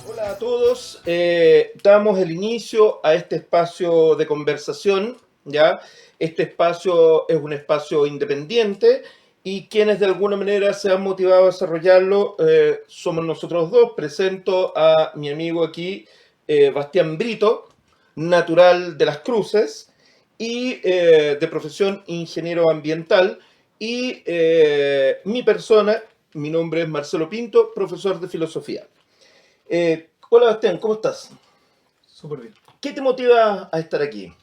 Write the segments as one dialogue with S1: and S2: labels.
S1: Hola a todos, damos el inicio a este espacio de conversación, ¿ya? Este espacio es un espacio independiente y quienes de alguna manera se han motivado a desarrollarlo somos nosotros dos. Presento a mi amigo aquí, Bastián Brito, natural de Las Cruces y de profesión ingeniero ambiental, y mi persona, mi nombre es Marcelo Pinto, profesor de filosofía. Hola Bastián, ¿cómo estás?
S2: Súper bien.
S1: ¿Qué te motiva a estar aquí,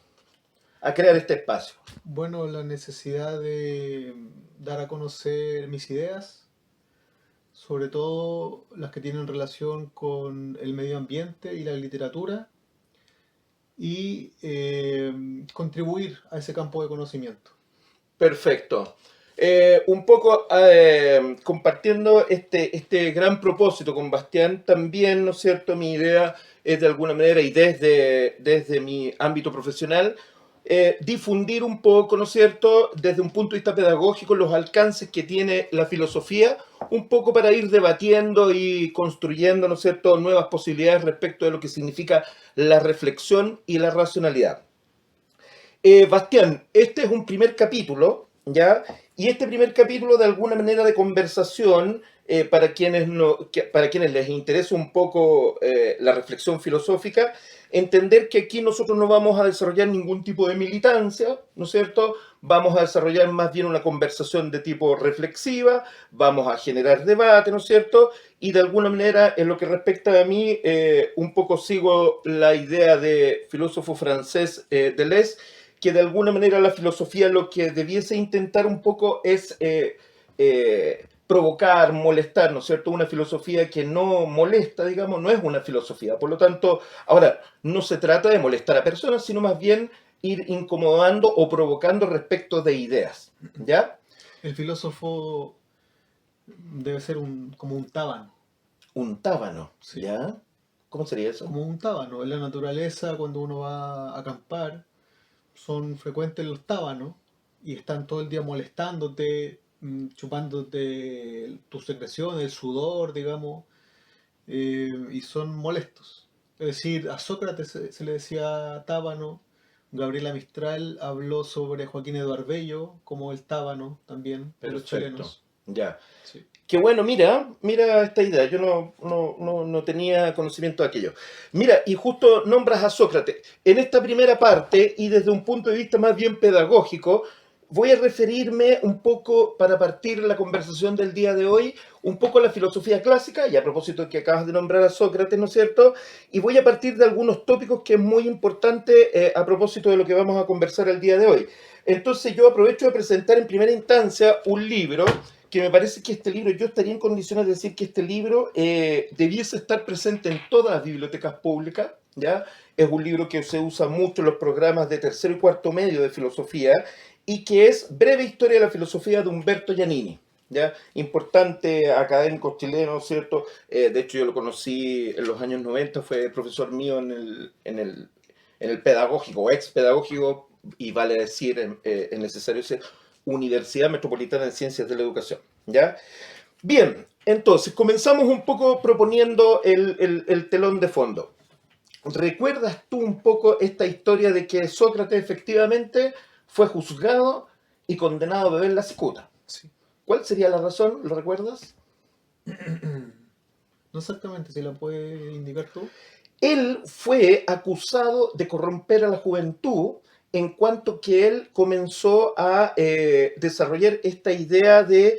S1: a crear este espacio?
S2: Bueno, la necesidad de dar a conocer mis ideas, sobre todo las que tienen relación con el medio ambiente y la literatura, y contribuir a ese campo de conocimiento.
S1: Perfecto. Un poco compartiendo este gran propósito con Bastián, también, ¿no es cierto?, mi idea es de alguna manera, y desde mi ámbito profesional, difundir un poco, ¿no es cierto?, desde un punto de vista pedagógico, los alcances que tiene la filosofía, un poco para ir debatiendo y construyendo, ¿no es cierto?, nuevas posibilidades respecto de lo que significa la reflexión y la racionalidad. Bastián, este es un primer capítulo, ¿ya? Y este primer capítulo, de alguna manera, de conversación, para quienes, para quienes les interesa un poco la reflexión filosófica, entender que aquí nosotros no vamos a desarrollar ningún tipo de militancia, ¿no es cierto? Vamos a desarrollar más bien una conversación de tipo reflexiva, vamos a generar debate, ¿no es cierto? Y de alguna manera, en lo que respecta a mí, un poco sigo la idea de filósofo francés Deleuze, que de alguna manera la filosofía lo que debiese intentar un poco es provocar, molestar, ¿no es cierto? Una filosofía que no molesta, digamos, no es una filosofía. Por lo tanto, ahora, no se trata de molestar a personas, sino más bien ir incomodando o provocando respecto de ideas, ¿ya?
S2: El filósofo debe ser como un tábano,
S1: Un tábano,
S2: ¿sí?
S1: ¿ya? ¿Cómo sería eso?
S2: Como un tábano. En la naturaleza, cuando uno va a acampar, son frecuentes los tábanos y están todo el día molestándote, chupándote tus secreciones, el sudor, digamos, y son molestos. Es decir, a Sócrates se le decía tábano, Gabriela Mistral habló sobre Joaquín Eduardo Bello como el tábano también de los
S1: Perfecto,
S2: chilenos.
S1: ya.
S2: Sí.
S1: Qué bueno, mira esta idea, yo no tenía conocimiento de aquello. Mira, y justo nombras a Sócrates. En esta primera parte, y desde un punto de vista más bien pedagógico, voy a referirme un poco, para partir la conversación del día de hoy, un poco a la filosofía clásica, y a propósito de que acabas de nombrar a Sócrates, ¿no es cierto? Y voy a partir de algunos tópicos que es muy importante a propósito de lo que vamos a conversar el día de hoy. Entonces yo aprovecho de presentar en primera instancia un libro que me parece que este libro, yo estaría en condiciones de decir que este libro debiese estar presente en todas las bibliotecas públicas, ¿ya? Es un libro que se usa mucho en los programas de tercero y cuarto medio de filosofía, y que es Breve Historia de la Filosofía de Humberto Giannini, ¿ya? Importante académico chileno, ¿cierto? De hecho, yo lo conocí en los años 90, fue profesor mío en el pedagógico, ex pedagógico, y vale decir, es necesario ser Universidad Metropolitana de Ciencias de la Educación, ¿ya? Bien, entonces comenzamos un poco proponiendo el telón de fondo. ¿Recuerdas tú un poco esta historia de que Sócrates efectivamente fue juzgado y condenado a beber la cicuta?
S2: Sí.
S1: ¿Cuál sería la razón? ¿Lo recuerdas?
S2: No exactamente, si la puedes indicar tú.
S1: él fue acusado de corromper a la juventud en cuanto que él comenzó a desarrollar esta idea de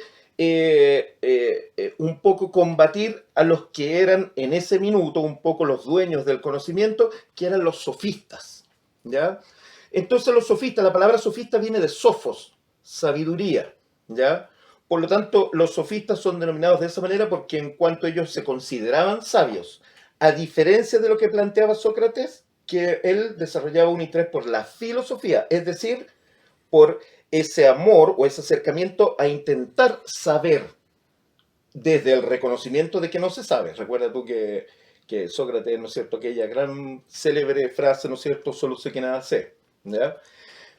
S1: un poco combatir a los que eran en ese minuto un poco los dueños del conocimiento, que eran los sofistas, ¿ya? Entonces los sofistas, la palabra sofista viene de sofos, sabiduría, ¿ya? Por lo tanto, los sofistas son denominados de esa manera porque en cuanto ellos se consideraban sabios, a diferencia de lo que planteaba Sócrates, que él desarrollaba un interés por la filosofía, es decir, por ese amor o ese acercamiento a intentar saber desde el reconocimiento de que no se sabe. Recuerda tú que Sócrates, ¿no es cierto?, aquella gran célebre frase, ¿no es cierto?, solo sé que nada sé, ¿ya?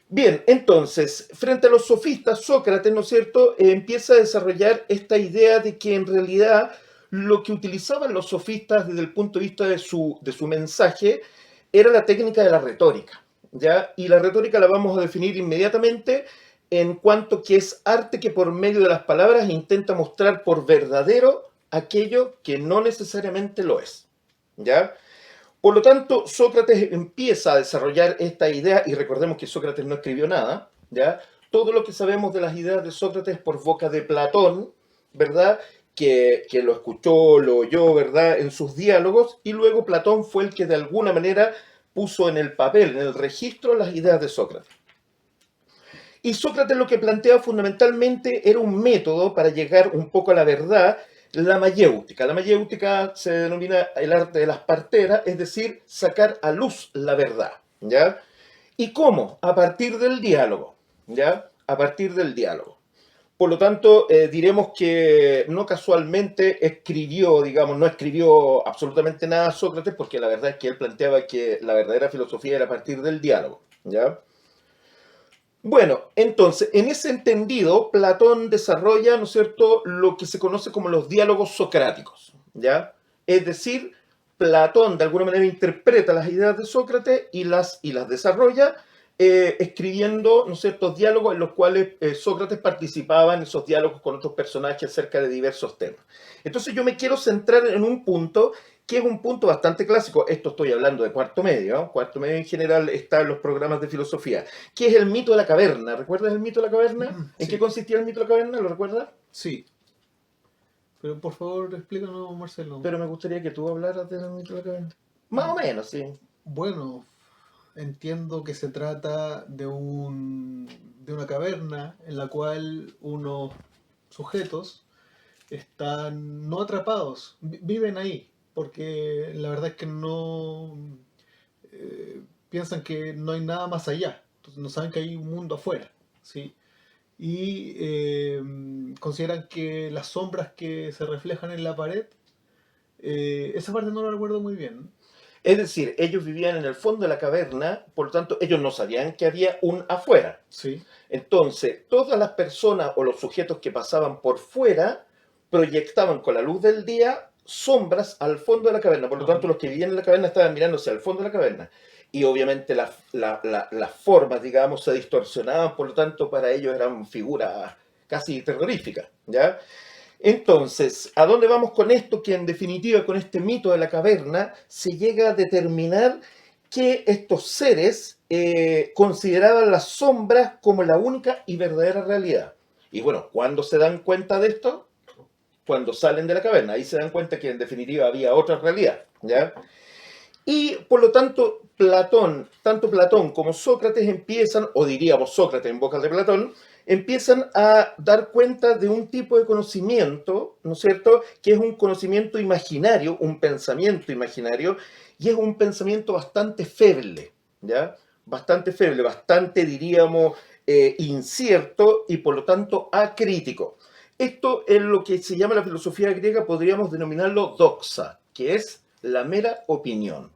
S1: Bien, entonces, frente a los sofistas, Sócrates, ¿no es cierto?, empieza a desarrollar esta idea de que en realidad lo que utilizaban los sofistas desde el punto de vista de su mensaje era la técnica de la retórica, ¿ya? Y la retórica la vamos a definir inmediatamente en cuanto que es arte que por medio de las palabras intenta mostrar por verdadero aquello que no necesariamente lo es, ¿ya? Por lo tanto, Sócrates empieza a desarrollar esta idea, y recordemos que Sócrates no escribió nada, ¿ya? Todo lo que sabemos de las ideas de Sócrates por boca de Platón, ¿verdad? Que lo escuchó, lo oyó, ¿verdad? En sus diálogos, y luego Platón fue el que de alguna manera puso en el papel, en el registro, las ideas de Sócrates. Y Sócrates lo que plantea fundamentalmente era un método para llegar un poco a la verdad, la mayéutica. La mayéutica se denomina el arte de las parteras, es decir, sacar a luz la verdad, ¿ya? ¿Y cómo? A partir del diálogo, ¿ya? A partir del diálogo. Por lo tanto, diremos que no casualmente escribió, digamos, no escribió absolutamente nada Sócrates, porque la verdad es que él planteaba que la verdadera filosofía era a partir del diálogo, ¿ya? Bueno, entonces, en ese entendido, Platón desarrolla, ¿no es cierto?, lo que se conoce como los diálogos socráticos, ¿ya? Es decir, Platón de alguna manera interpreta las ideas de Sócrates y las desarrolla escribiendo, ¿no es cierto?, diálogos en los cuales Sócrates participaba en esos diálogos con otros personajes acerca de diversos temas. Entonces yo me quiero centrar en un punto que es un punto bastante clásico. Esto estoy hablando de cuarto medio, ¿no? Cuarto medio en general está en los programas de filosofía, que es el mito de la caverna. ¿Recuerdas el mito de la caverna? ¿En qué
S2: Sí,
S1: consistía el mito de la caverna? ¿Lo recuerdas?
S2: sí. Pero por favor, explícanos, Marcelo.
S1: Pero me gustaría que tú hablaras del mito de la caverna. Más o
S2: Mm,
S1: menos, sí.
S2: Bueno, entiendo que se trata de una caverna en la cual unos sujetos están no atrapados, viven ahí, porque la verdad es que no piensan que no hay nada más allá, entonces no saben que hay un mundo afuera, ¿sí? Y consideran que las sombras que se reflejan en la pared, esa parte no la recuerdo muy bien,
S1: Es decir, ellos vivían en el fondo de la caverna, por lo tanto, ellos no sabían que había un afuera.
S2: ¿sí?
S1: Entonces, todas las personas o los sujetos que pasaban por fuera proyectaban con la luz del día sombras al fondo de la caverna. Por lo
S2: Ajá.
S1: tanto, los que vivían en la caverna estaban mirándose al fondo de la caverna. Y obviamente las formas, digamos, se distorsionaban, por lo tanto, para ellos eran figuras casi terroríficas, ¿ya? Entonces, ¿a dónde vamos con esto? Que en definitiva, con este mito de la caverna, se llega a determinar que estos seres consideraban las sombras como la única y verdadera realidad. Y bueno, ¿cuándo se dan cuenta de esto? Cuando salen de la caverna. Ahí se dan cuenta que en definitiva había otra realidad, ¿ya? Y por lo tanto, Platón, tanto Platón como Sócrates empiezan, o diríamos Sócrates en boca de Platón, empiezan a dar cuenta de un tipo de conocimiento, ¿no es cierto?, que es un conocimiento imaginario, un pensamiento imaginario, y es un pensamiento bastante feble, ¿ya? Bastante feble, bastante, diríamos, incierto y por lo tanto acrítico. Esto en lo que se llama la filosofía griega podríamos denominarlo doxa, que es la mera opinión.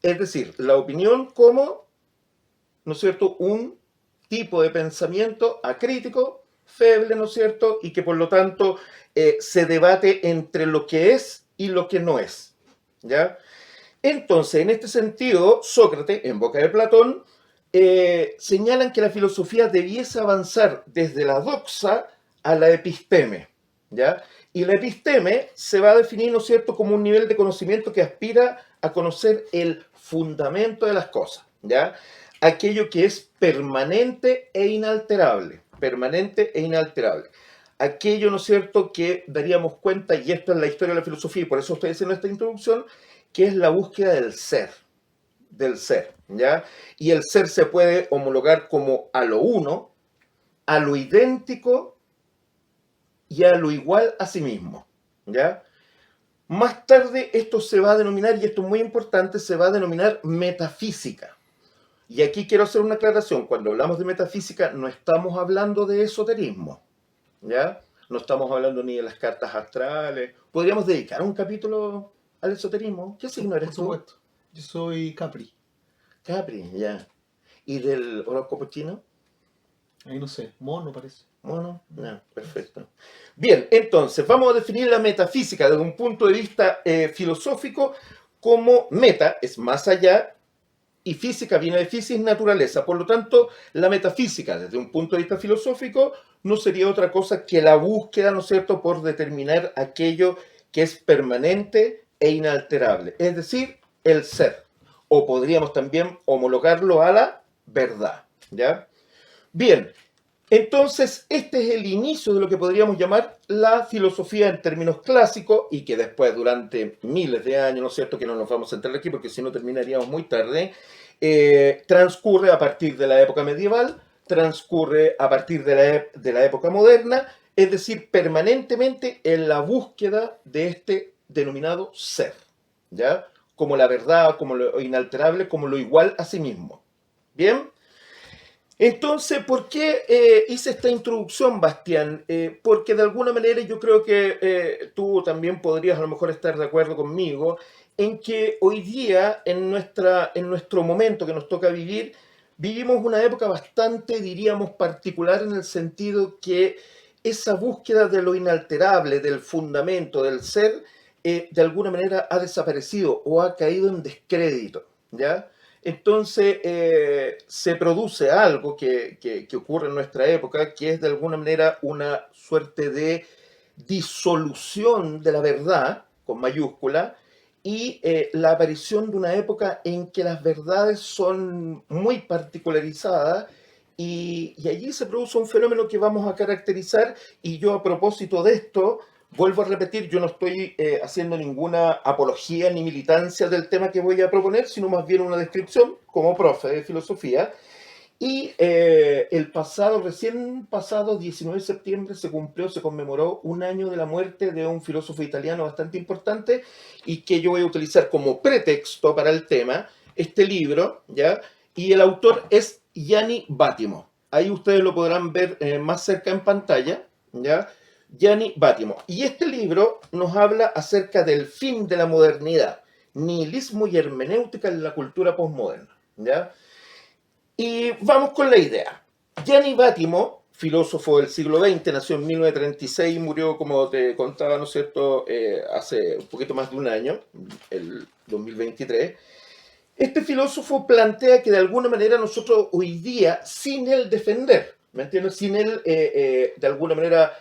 S1: Es decir, la opinión como, ¿no es cierto?, un tipo de pensamiento acrítico, feble, ¿no es cierto?, y que por lo tanto se debate entre lo que es y lo que no es, ¿ya? Entonces, en este sentido, Sócrates, en boca de Platón, señalan que la filosofía debiese avanzar desde la doxa a la episteme, ¿ya? Y la episteme se va a definir, ¿no es cierto?, como un nivel de conocimiento que aspira a conocer el fundamento de las cosas, ¿ya? Aquello que es permanente e inalterable, permanente e inalterable. Aquello, ¿no es cierto?, que daríamos cuenta, y esto es la historia de la filosofía, y por eso estoy haciendo esta introducción, que es la búsqueda del ser, ¿ya? Y el ser se puede homologar como a lo uno, a lo idéntico y a lo igual a sí mismo, ¿ya? Más tarde esto se va a denominar, y esto es muy importante, se va a denominar metafísica. Y aquí quiero hacer una aclaración. Cuando hablamos de metafísica no estamos hablando de esoterismo, ¿ya? No estamos hablando ni de las cartas astrales. ¿Podríamos dedicar un capítulo al esoterismo? ¿Qué signo
S2: Por
S1: eres tú?
S2: supuesto. Yo soy Capri.
S1: Capri, ya. ¿Y del horóscopo chino?
S2: Ahí no sé, mono parece.
S1: Bueno, ya, perfecto. Bien, entonces vamos a definir la metafísica desde un punto de vista filosófico como meta, es más allá, y física viene de física, naturaleza. Por lo tanto, la metafísica desde un punto de vista filosófico no sería otra cosa que la búsqueda, ¿no es cierto?, por determinar aquello que es permanente e inalterable, es decir, el ser. O podríamos también homologarlo a la verdad, ¿ya? Bien, entonces, este es el inicio de lo que podríamos llamar la filosofía en términos clásicos y que después, durante miles de años, ¿no es cierto?, que no nos vamos a centrar aquí porque si no terminaríamos muy tarde, transcurre a partir de la época medieval, transcurre a partir de la época moderna, es decir, permanentemente en la búsqueda de este denominado ser, ¿ya? Como la verdad, como lo inalterable, como lo igual a sí mismo. ¿Bien? Entonces, ¿por qué hice esta introducción, Bastián? Porque de alguna manera yo creo que tú también podrías a lo mejor estar de acuerdo conmigo en que hoy día, en nuestro momento que nos toca vivir, vivimos una época bastante, diríamos, particular en el sentido que esa búsqueda de lo inalterable, del fundamento, del ser, de alguna manera ha desaparecido o ha caído en descrédito, ¿ya? Entonces se produce algo que ocurre en nuestra época, que es de alguna manera una suerte de disolución de la verdad, con mayúscula, y la aparición de una época en que las verdades son muy particularizadas y allí se produce un fenómeno que vamos a caracterizar y yo a propósito de esto vuelvo a repetir, yo no estoy haciendo ninguna apología ni militancia del tema que voy a proponer, sino más bien una descripción como profe de filosofía. Y recién pasado 19 de septiembre se conmemoró un año de la muerte de un filósofo italiano bastante importante y que yo voy a utilizar como pretexto para el tema, este libro, ¿ya? Y el autor es Gianni Vattimo. Ahí ustedes lo podrán ver más cerca en pantalla, ¿ya? Gianni Vattimo. Y este libro nos habla acerca del fin de la modernidad, nihilismo y hermenéutica en la cultura postmoderna, ¿ya? Y vamos con la idea. Gianni Vattimo, filósofo del siglo XX, nació en 1936 y murió, como te contaba, ¿no es cierto?, hace un poquito más de un año, el 2023. Este filósofo plantea que de alguna manera nosotros hoy día, sin él defender, ¿me entiendes? Sin él de alguna manera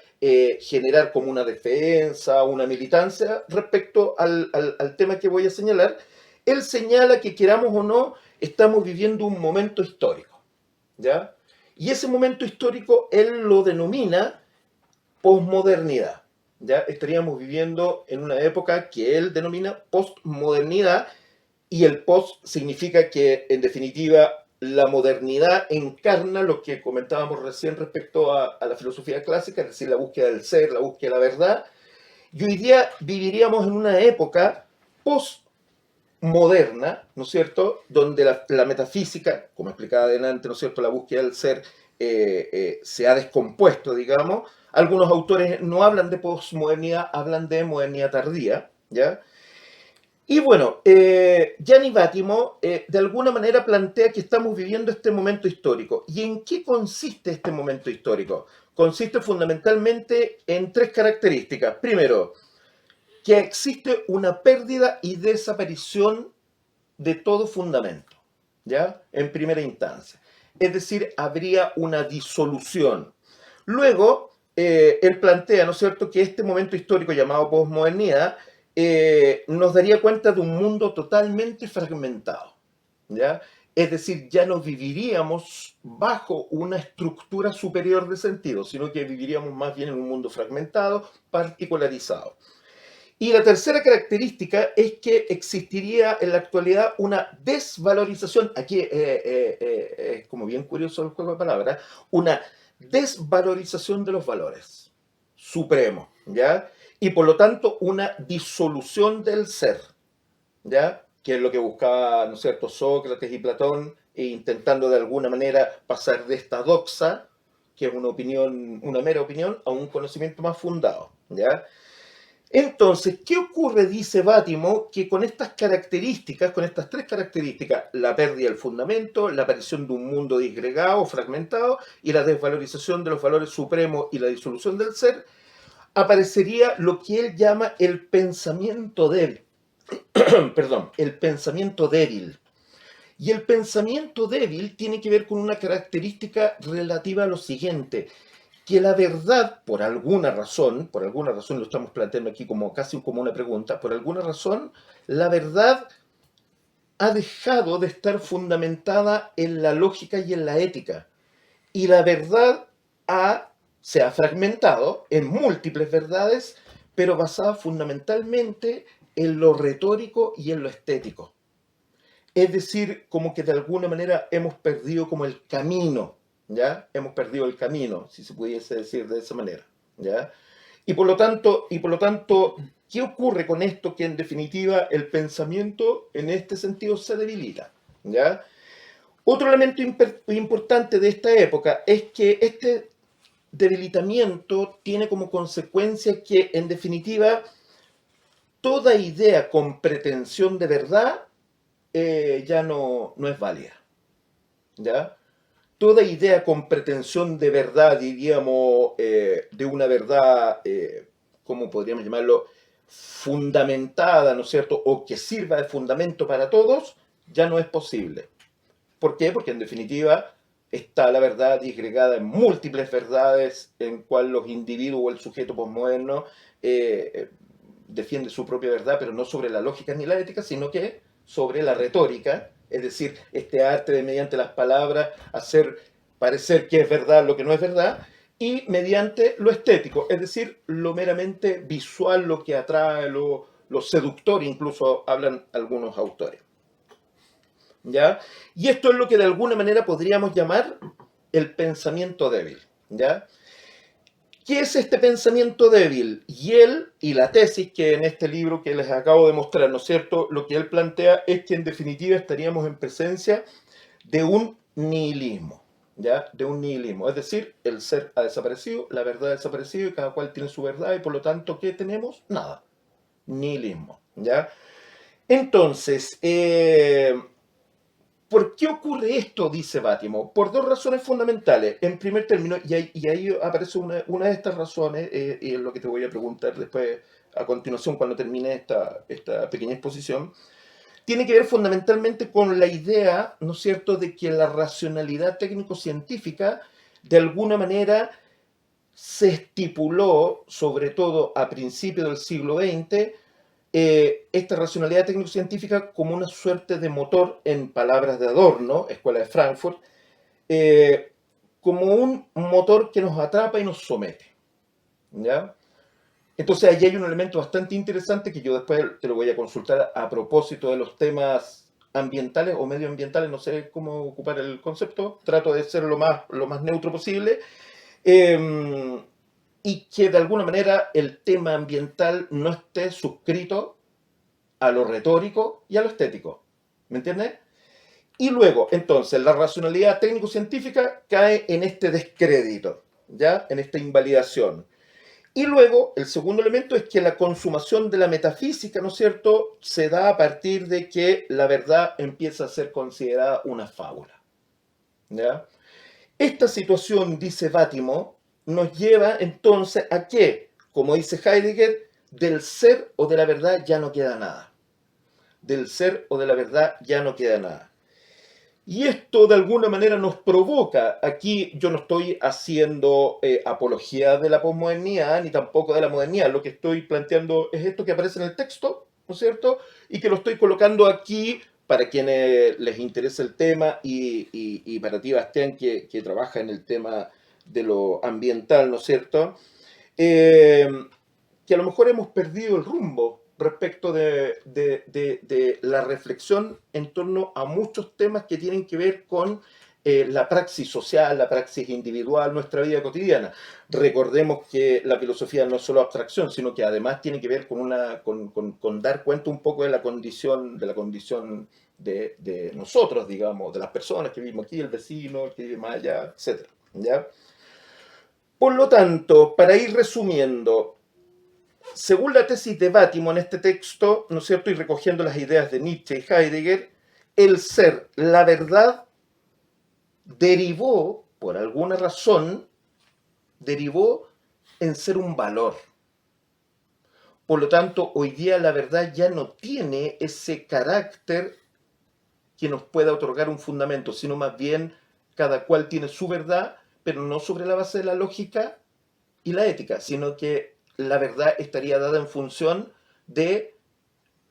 S1: generar como una defensa, una militancia respecto al tema que voy a señalar, él señala que queramos o no, estamos viviendo un momento histórico, ¿ya? Y ese momento histórico él lo denomina posmodernidad, ¿ya? Estaríamos viviendo en una época que él denomina postmodernidad y el post significa que, en definitiva, la modernidad encarna lo que comentábamos recién respecto a la filosofía clásica, es decir, la búsqueda del ser, la búsqueda de la verdad. Y hoy día viviríamos en una época postmoderna, ¿no es cierto?, donde la metafísica, como explicaba adelante, ¿no es cierto?, la búsqueda del ser se ha descompuesto, digamos. Algunos autores no hablan de posmodernidad, hablan de modernidad tardía, ¿ya? Y bueno, Gianni Vattimo de alguna manera plantea que estamos viviendo este momento histórico. ¿Y en qué consiste este momento histórico? Consiste fundamentalmente en tres características. Primero, que existe una pérdida y desaparición de todo fundamento, ¿ya? En primera instancia. Es decir, habría una disolución. Luego, él plantea, ¿no es cierto?, que este momento histórico llamado posmodernidad nos daría cuenta de un mundo totalmente fragmentado, ¿ya? Es decir, ya no viviríamos bajo una estructura superior de sentido, sino que viviríamos más bien en un mundo fragmentado, particularizado. Y la tercera característica es que existiría en la actualidad una desvalorización, aquí es como bien curioso el juego de palabras, una desvalorización de los valores supremos, ¿ya? Y por lo tanto una disolución del ser, ¿ya? Que es lo que buscaba, ¿no es cierto?, Sócrates y Platón, intentando de alguna manera pasar de esta doxa, que es una opinión, una mera opinión, a un conocimiento más fundado, ¿ya? Entonces, ¿qué ocurre? Dice Bátimo, que con estas características, con estas tres características, la pérdida del fundamento, la aparición de un mundo disgregado, fragmentado, y la desvalorización de los valores supremos y la disolución del ser, aparecería lo que él llama el pensamiento débil. Perdón, el pensamiento débil. Y el pensamiento débil tiene que ver con una característica relativa a lo siguiente, que la verdad, por alguna razón lo estamos planteando aquí como casi como una pregunta, por alguna razón, la verdad ha dejado de estar fundamentada en la lógica y en la ética. Y la verdad se ha fragmentado en múltiples verdades, pero basada fundamentalmente en lo retórico y en lo estético. Es decir, como que de alguna manera hemos perdido como el camino, ¿ya? Hemos perdido el camino, si se pudiese decir de esa manera, ¿ya? Y por lo tanto, ¿qué ocurre con esto? Que en definitiva el pensamiento en este sentido se debilita, ¿ya? Otro elemento importante de esta época es que este debilitamiento tiene como consecuencia que en definitiva toda idea con pretensión de verdad ya no es válida, ¿ya? Toda idea con pretensión de verdad, diríamos, de una verdad, ¿cómo podríamos llamarlo?, fundamentada, ¿no es cierto?, o que sirva de fundamento para todos, ya no es posible. ¿Por qué? Porque en definitiva está la verdad disgregada en múltiples verdades en cual los individuos o el sujeto posmoderno defiende su propia verdad, pero no sobre la lógica ni la ética, sino que sobre la retórica, es decir, este arte de mediante las palabras hacer parecer que es verdad lo que no es verdad, y mediante lo estético, es decir, lo meramente visual, lo que atrae, lo seductor, incluso hablan algunos autores, ¿ya? Y esto es lo que de alguna manera podríamos llamar el pensamiento débil, ¿ya? ¿Qué es este pensamiento débil? Y él, y la tesis que en este libro que les acabo de mostrar, ¿no es cierto?, lo que él plantea es que en definitiva estaríamos en presencia de un nihilismo, ¿ya? De un nihilismo. Es decir, el ser ha desaparecido, la verdad ha desaparecido y cada cual tiene su verdad y por lo tanto, ¿qué tenemos? Nada. Nihilismo, ¿ya? Entonces, ¿por qué ocurre esto? Dice Bátimo. Por dos razones fundamentales. En primer término, y ahí aparece una de estas razones, y es lo que te voy a preguntar después, a continuación, cuando termine esta pequeña exposición, tiene que ver fundamentalmente con la idea, ¿no es cierto?, de que la racionalidad técnico-científica, de alguna manera, se estipuló, sobre todo a principios del siglo XX, esta racionalidad técnico-científica como una suerte de motor, en palabras de Adorno, Escuela de Frankfurt, como un motor que nos atrapa y nos somete, ¿ya? Entonces allí hay un elemento bastante interesante que yo después te lo voy a consultar a propósito de los temas ambientales o medioambientales, no sé cómo ocupar el concepto, trato de ser lo más neutro posible, eh, y que de alguna manera el tema ambiental no esté suscrito a lo retórico y a lo estético. ¿Me entiendes? Y luego, entonces, la racionalidad técnico-científica cae en este descrédito, ¿ya? En esta invalidación. Y luego, el segundo elemento es que la consumación de la metafísica, ¿no es cierto?, se da a partir de que la verdad empieza a ser considerada una fábula, ¿ya? Esta situación, dice Bátimo, nos lleva entonces a que, como dice Heidegger, del ser o de la verdad ya no queda nada. Del ser o de la verdad ya no queda nada. Y esto de alguna manera nos provoca, aquí yo no estoy haciendo apología de la posmodernidad ni tampoco de la modernidad, lo que estoy planteando es esto que aparece en el texto, ¿no es cierto? Y que lo estoy colocando aquí para quienes les interesa el tema y para ti, Bastián, que trabaja en el tema de lo ambiental, ¿no es cierto? Eh, que a lo mejor hemos perdido el rumbo respecto de la reflexión en torno a muchos temas que tienen que ver con la praxis social, la praxis individual, nuestra vida cotidiana. Recordemos que la filosofía no es solo abstracción, sino que además tiene que ver con dar cuenta un poco de la condición de nosotros, digamos, de las personas que vivimos aquí, el vecino, el que vive más allá, etc. ¿Ya? Por lo tanto, para ir resumiendo, según la tesis de Bátimo en este texto, ¿no es cierto?, y recogiendo las ideas de Nietzsche y Heidegger, el ser, la verdad, derivó, por alguna razón, derivó en ser un valor. Por lo tanto, hoy día la verdad ya no tiene ese carácter que nos pueda otorgar un fundamento, sino más bien cada cual tiene su verdad, pero no sobre la base de la lógica y la ética, sino que la verdad estaría dada en función de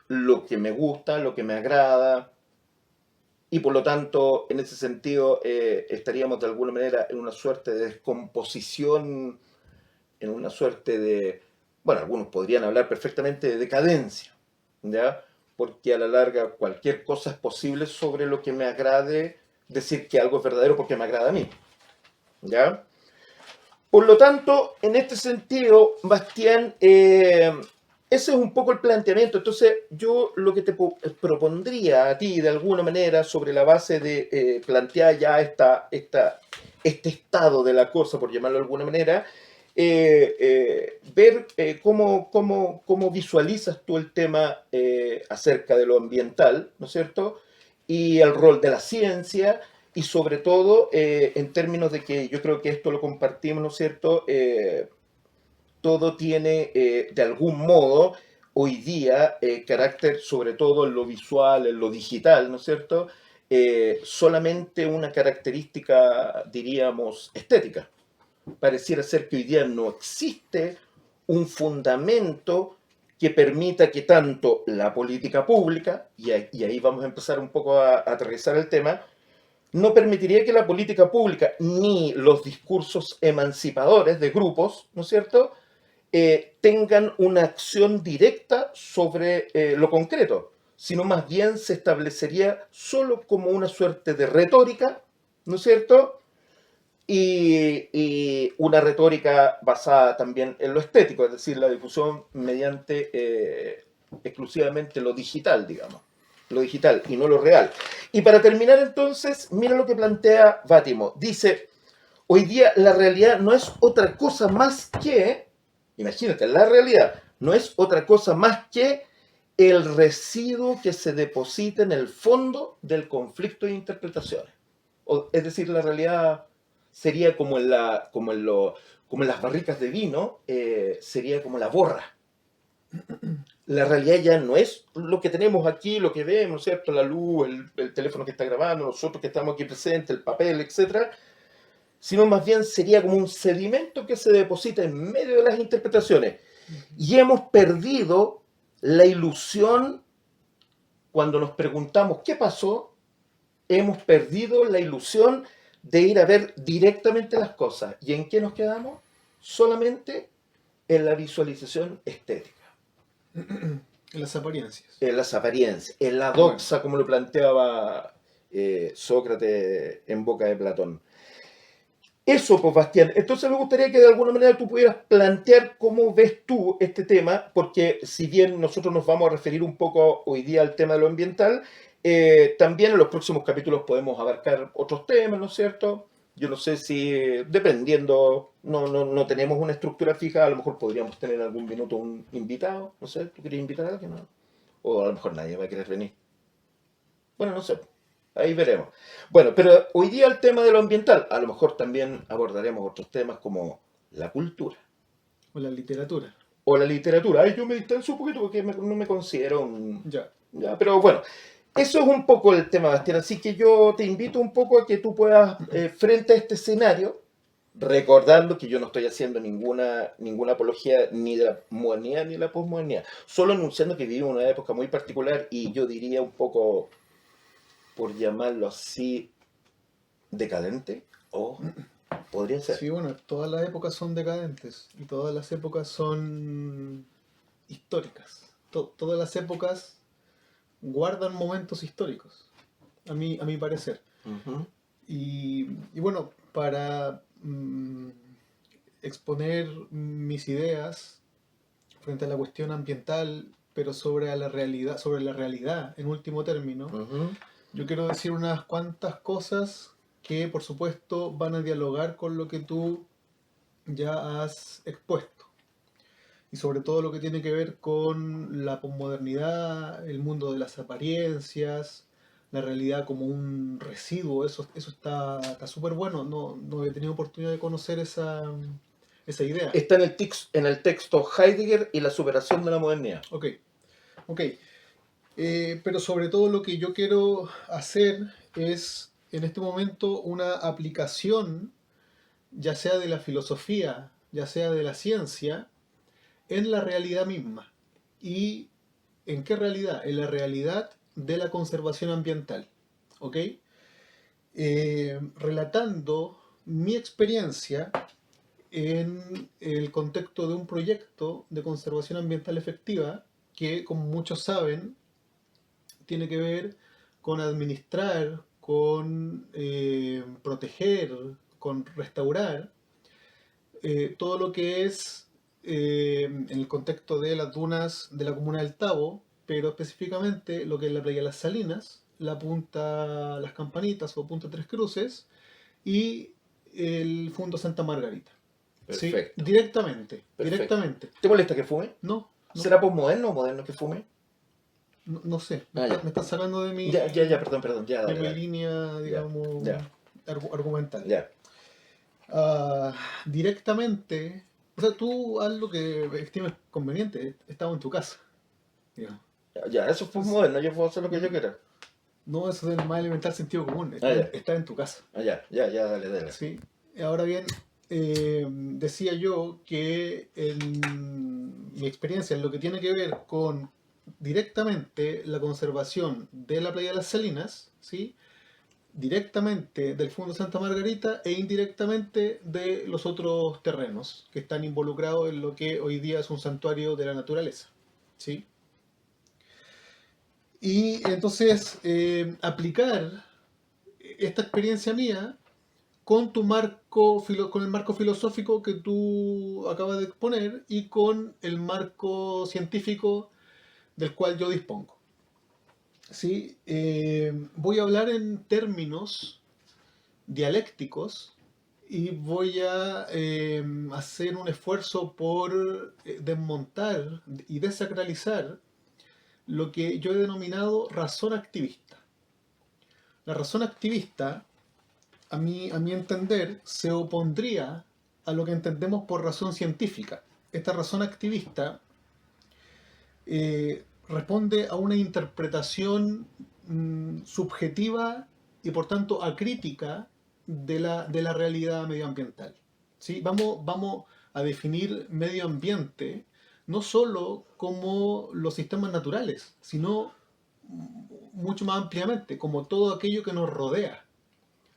S1: lo que me gusta, lo que me agrada, y por lo tanto, en ese sentido, estaríamos de alguna manera en una suerte de descomposición, en una suerte de, bueno, algunos podrían hablar perfectamente de decadencia, ¿ya? Porque a la larga cualquier cosa es posible sobre lo que me agrade, decir que algo es verdadero porque me agrada a mí, ¿ya? Por lo tanto, en este sentido, Bastián, ese es un poco el planteamiento. Entonces, yo lo que te propondría a ti, de alguna manera, sobre la base de plantear ya este estado de la cosa, por llamarlo de alguna manera, ver cómo visualizas tú el tema acerca de lo ambiental, ¿no es cierto? Y el rol de la ciencia y sobre todo en términos de que yo creo que esto lo compartimos, ¿no es cierto? Todo tiene de algún modo hoy día carácter sobre todo en lo visual, en lo digital, ¿no es cierto? Solamente una característica, diríamos, estética. Pareciera ser que hoy día no existe un fundamento que permita que tanto la política pública, y ahí vamos a empezar un poco a aterrizar el tema, no permitiría que la política pública ni los discursos emancipadores de grupos, ¿no es cierto?, tengan una acción directa sobre lo concreto, sino más bien se establecería solo como una suerte de retórica, ¿no es cierto?, y una retórica basada también en lo estético, es decir, la difusión mediante exclusivamente lo digital, digamos, lo digital y no lo real. Y para terminar entonces, mira lo que plantea Bátimo. Dice, hoy día la realidad no es otra cosa más que, imagínate, la realidad no es otra cosa más que el residuo que se deposita en el fondo del conflicto de interpretaciones. Es decir, la realidad sería como en las barricas de vino, sería como la borra. La realidad ya no es lo que tenemos aquí, lo que vemos, ¿cierto? La luz, el teléfono que está grabando, nosotros que estamos aquí presentes, el papel, etcétera, sino más bien sería como un sedimento que se deposita en medio de las interpretaciones. Y hemos perdido la ilusión cuando nos preguntamos qué pasó, hemos perdido la ilusión de ir a ver directamente las cosas. ¿Y en qué nos quedamos? Solamente en la visualización estética.
S2: En las apariencias.
S1: En las apariencias, en la
S2: Bueno,
S1: doxa, como lo planteaba Sócrates en boca de Platón. Eso, pues, Bastián. Entonces me gustaría que de alguna manera tú pudieras plantear cómo ves tú este tema, porque si bien nosotros nos vamos a referir un poco hoy día al tema de lo ambiental, también en los próximos capítulos podemos abarcar otros temas, ¿no es cierto? Yo no sé si, dependiendo, no tenemos una estructura fija, a lo mejor podríamos tener en algún minuto un invitado, no sé, ¿tú querías invitar a alguien? ¿No? O a lo mejor nadie va a querer venir. Bueno, no sé, ahí veremos. Bueno, pero hoy día el tema de lo ambiental, a lo mejor también abordaremos otros temas como la cultura
S2: o la literatura.
S1: o la literatura. Ay, yo me distancio un poquito porque no me considero un...
S2: Ya.
S1: Ya, pero bueno, Eso es un poco el tema, Bastián. Así que yo te invito un poco a que tú puedas, frente a este escenario, recordando que yo no estoy haciendo ninguna apología ni de la modernidad ni de la posmodernidad, solo anunciando que vivimos una época muy particular y yo diría un poco, por llamarlo así, decadente, o podría ser.
S2: Sí, bueno, todas las épocas son decadentes y todas las épocas son históricas. Todas las épocas guardan momentos históricos, a mi parecer.
S1: Ujú.
S2: Y bueno, para exponer mis ideas frente a la cuestión ambiental, pero sobre la realidad en último término,
S1: Ujú.
S2: yo quiero decir unas cuantas cosas que por supuesto van a dialogar con lo que tú ya has expuesto. Y sobre todo lo que tiene que ver con la posmodernidad, el mundo de las apariencias, la realidad como un residuo, eso está súper bueno. No he tenido oportunidad de conocer esa idea.
S1: Está en el texto Heidegger y la superación de la modernidad.
S2: Ok, ok. Pero sobre todo lo que yo quiero hacer es en este momento una aplicación, ya sea de la filosofía, ya sea de la ciencia, en la realidad misma. ¿Y en qué realidad? En la realidad de la conservación ambiental. ¿Ok? Relatando mi experiencia en el contexto de un proyecto de conservación ambiental efectiva que, como muchos saben, tiene que ver con administrar, con proteger, con restaurar todo lo que es en el contexto de las dunas de la comuna del Tabo, pero específicamente lo que es la playa de Las Salinas, la punta Las Campanitas o punta Tres Cruces y el Fundo Santa Margarita. Sí,
S1: Perfecto,
S2: directamente,
S1: perfecto.
S2: directamente.
S1: ¿Te molesta que fume?
S2: No, no,
S1: ¿Será posmoderno o moderno que fume?
S2: no sé,
S1: Ah, ya.
S2: me está sacando
S1: Ya, perdón, ya,
S2: de
S1: dale,
S2: mi
S1: dale.
S2: línea,
S1: Ya,
S2: digamos,
S1: ya,
S2: argumental.
S1: ya.
S2: Ah, directamente, o sea, tú haz lo que estimes conveniente, estaba en tu casa, digamos.
S1: Ya, eso es
S2: Entonces,
S1: posmoderno, yo puedo hacer lo que yo
S2: mm,
S1: quiera.
S2: no, eso es el más elemental sentido común,
S1: Ah, ya,
S2: está en tu casa,
S1: dale, dale.
S2: ¿sí? Ahora bien, decía yo que en mi experiencia, en lo que tiene que ver con directamente la conservación de la playa de las Salinas, ¿sí? Directamente del Fondo Santa Margarita e indirectamente de los otros terrenos que están involucrados en lo que hoy día es un santuario de la naturaleza. ¿Sí? Y entonces aplicar esta experiencia mía con tu con el marco filosófico que tú acabas de exponer y con el marco científico del cual yo dispongo. ¿Sí? Voy a hablar en términos dialécticos y voy a hacer un esfuerzo por desmontar y desacralizar lo que yo he denominado razón activista. La razón activista, a mi entender, se opondría a lo que entendemos por razón científica. Esta razón activista responde a una interpretación subjetiva y por tanto acrítica de la realidad medioambiental. ¿Sí? Vamos a definir medio ambiente no solo como los sistemas naturales, sino mucho más ampliamente, como todo aquello que nos rodea,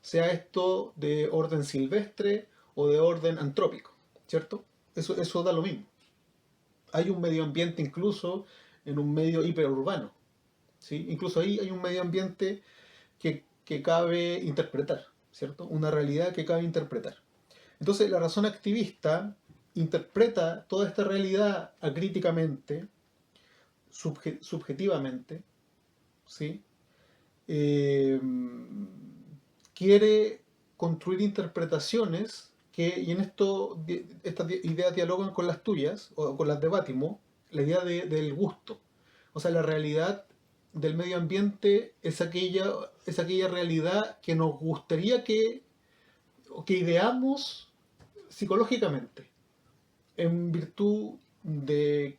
S2: sea esto de orden silvestre o de orden antrópico, ¿cierto? Eso da lo mismo. Hay un medio ambiente incluso en un medio hiperurbano, ¿sí? Incluso ahí hay un medio ambiente que cabe interpretar, ¿cierto? Una realidad que cabe interpretar. Entonces la razón activista interpreta toda esta realidad acríticamente, subjetivamente, ¿sí? Eh, quiere construir interpretaciones que, y en esto estas ideas dialogan con las tuyas, o con las de Bátimo, la idea del gusto. O sea, la realidad del medio ambiente es aquella realidad que nos gustaría que ideamos psicológicamente, en virtud de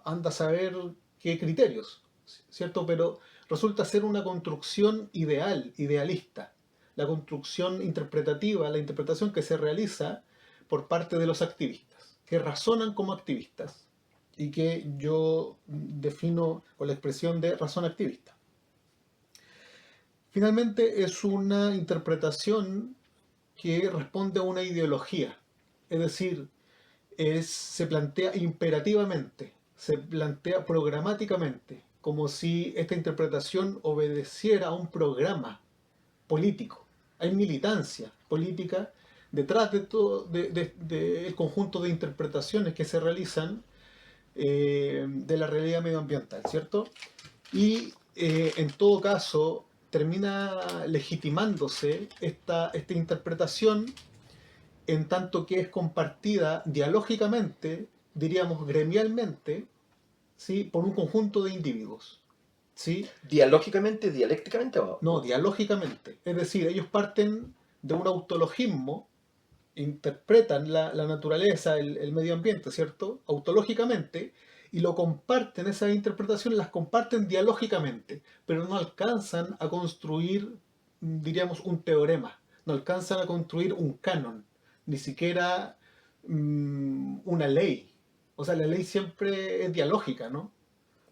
S2: anda a saber qué criterios, ¿cierto? Pero resulta ser una construcción ideal, idealista. La construcción interpretativa, la interpretación que se realiza por parte de los activistas, que razonan como activistas y que yo defino con la expresión de razón activista. Finalmente es una interpretación que responde a una ideología, es decir, se plantea imperativamente, se plantea programáticamente, como si esta interpretación obedeciera a un programa político. Hay militancia política detrás de todo el conjunto de interpretaciones que se realizan de la realidad medioambiental, ¿cierto? Y en todo caso termina legitimándose esta interpretación en tanto que es compartida dialógicamente, diríamos gremialmente, ¿sí? Por un conjunto de individuos. ¿Sí?
S1: ¿Dialógicamente, dialécticamente o...?
S2: No, dialógicamente. Es decir, ellos parten de un autologismo, interpretan la naturaleza, el medio ambiente, ¿cierto? Autológicamente, y lo comparten, esas interpretaciones las comparten dialógicamente, pero no alcanzan a construir, diríamos, un teorema, no alcanzan a construir un canon, ni siquiera una ley. O sea, la ley siempre es dialógica, ¿no?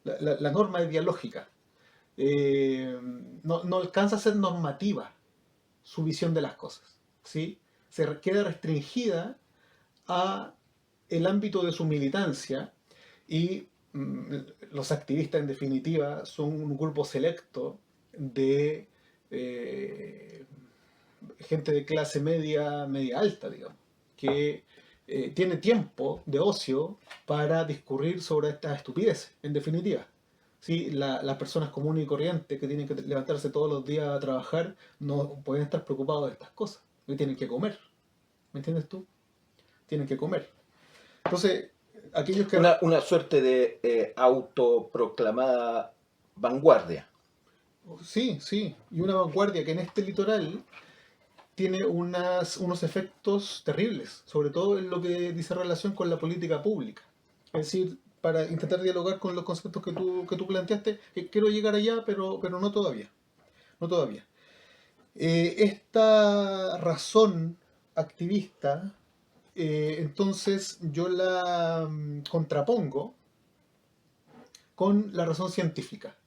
S2: La norma es dialógica. No alcanza a ser normativa su visión de las cosas, ¿sí? Se queda restringida a el ámbito de su militancia y los activistas en definitiva son un grupo selecto de gente de clase media, media alta, digamos, que tiene tiempo de ocio para discurrir sobre estas estupideces, en definitiva. ¿Sí? Las personas comunes y corrientes que tienen que levantarse todos los días a trabajar no pueden estar preocupados de estas cosas, porque tienen que comer. ¿Me entiendes tú? Tienen que comer. Entonces, aquellos que...
S1: Una suerte de autoproclamada vanguardia.
S2: Sí, sí. Y una vanguardia que en este litoral tiene unos efectos terribles, sobre todo en lo que dice relación con la política pública. Es decir, para intentar dialogar con los conceptos que tú planteaste, quiero llegar allá, pero no todavía. No todavía. Esta razón activista, entonces yo la contrapongo con la razón científica,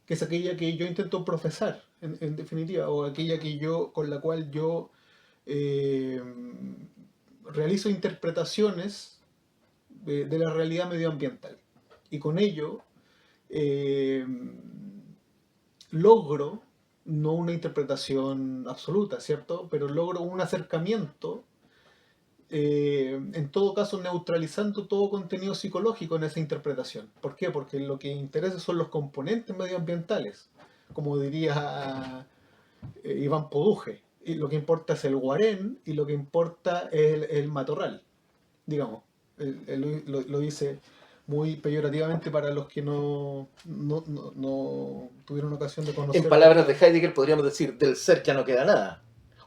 S2: que es aquella que yo intento profesar, en definitiva, o aquella con la cual yo eh, realizo interpretaciones de la realidad medioambiental. Y con ello eh, logro, no una interpretación absoluta, ¿cierto? Pero logro un acercamiento, en todo caso neutralizando todo contenido psicológico en esa interpretación. ¿Por qué? Porque lo que interesa son los componentes medioambientales, como diría Iván Poduje. Y lo que importa es el guarén y lo que importa es el matorral, digamos. Él lo dice muy peyorativamente para los que no tuvieron ocasión de conocer.
S1: En palabras de Heidegger podríamos decir, del ser ya no queda nada.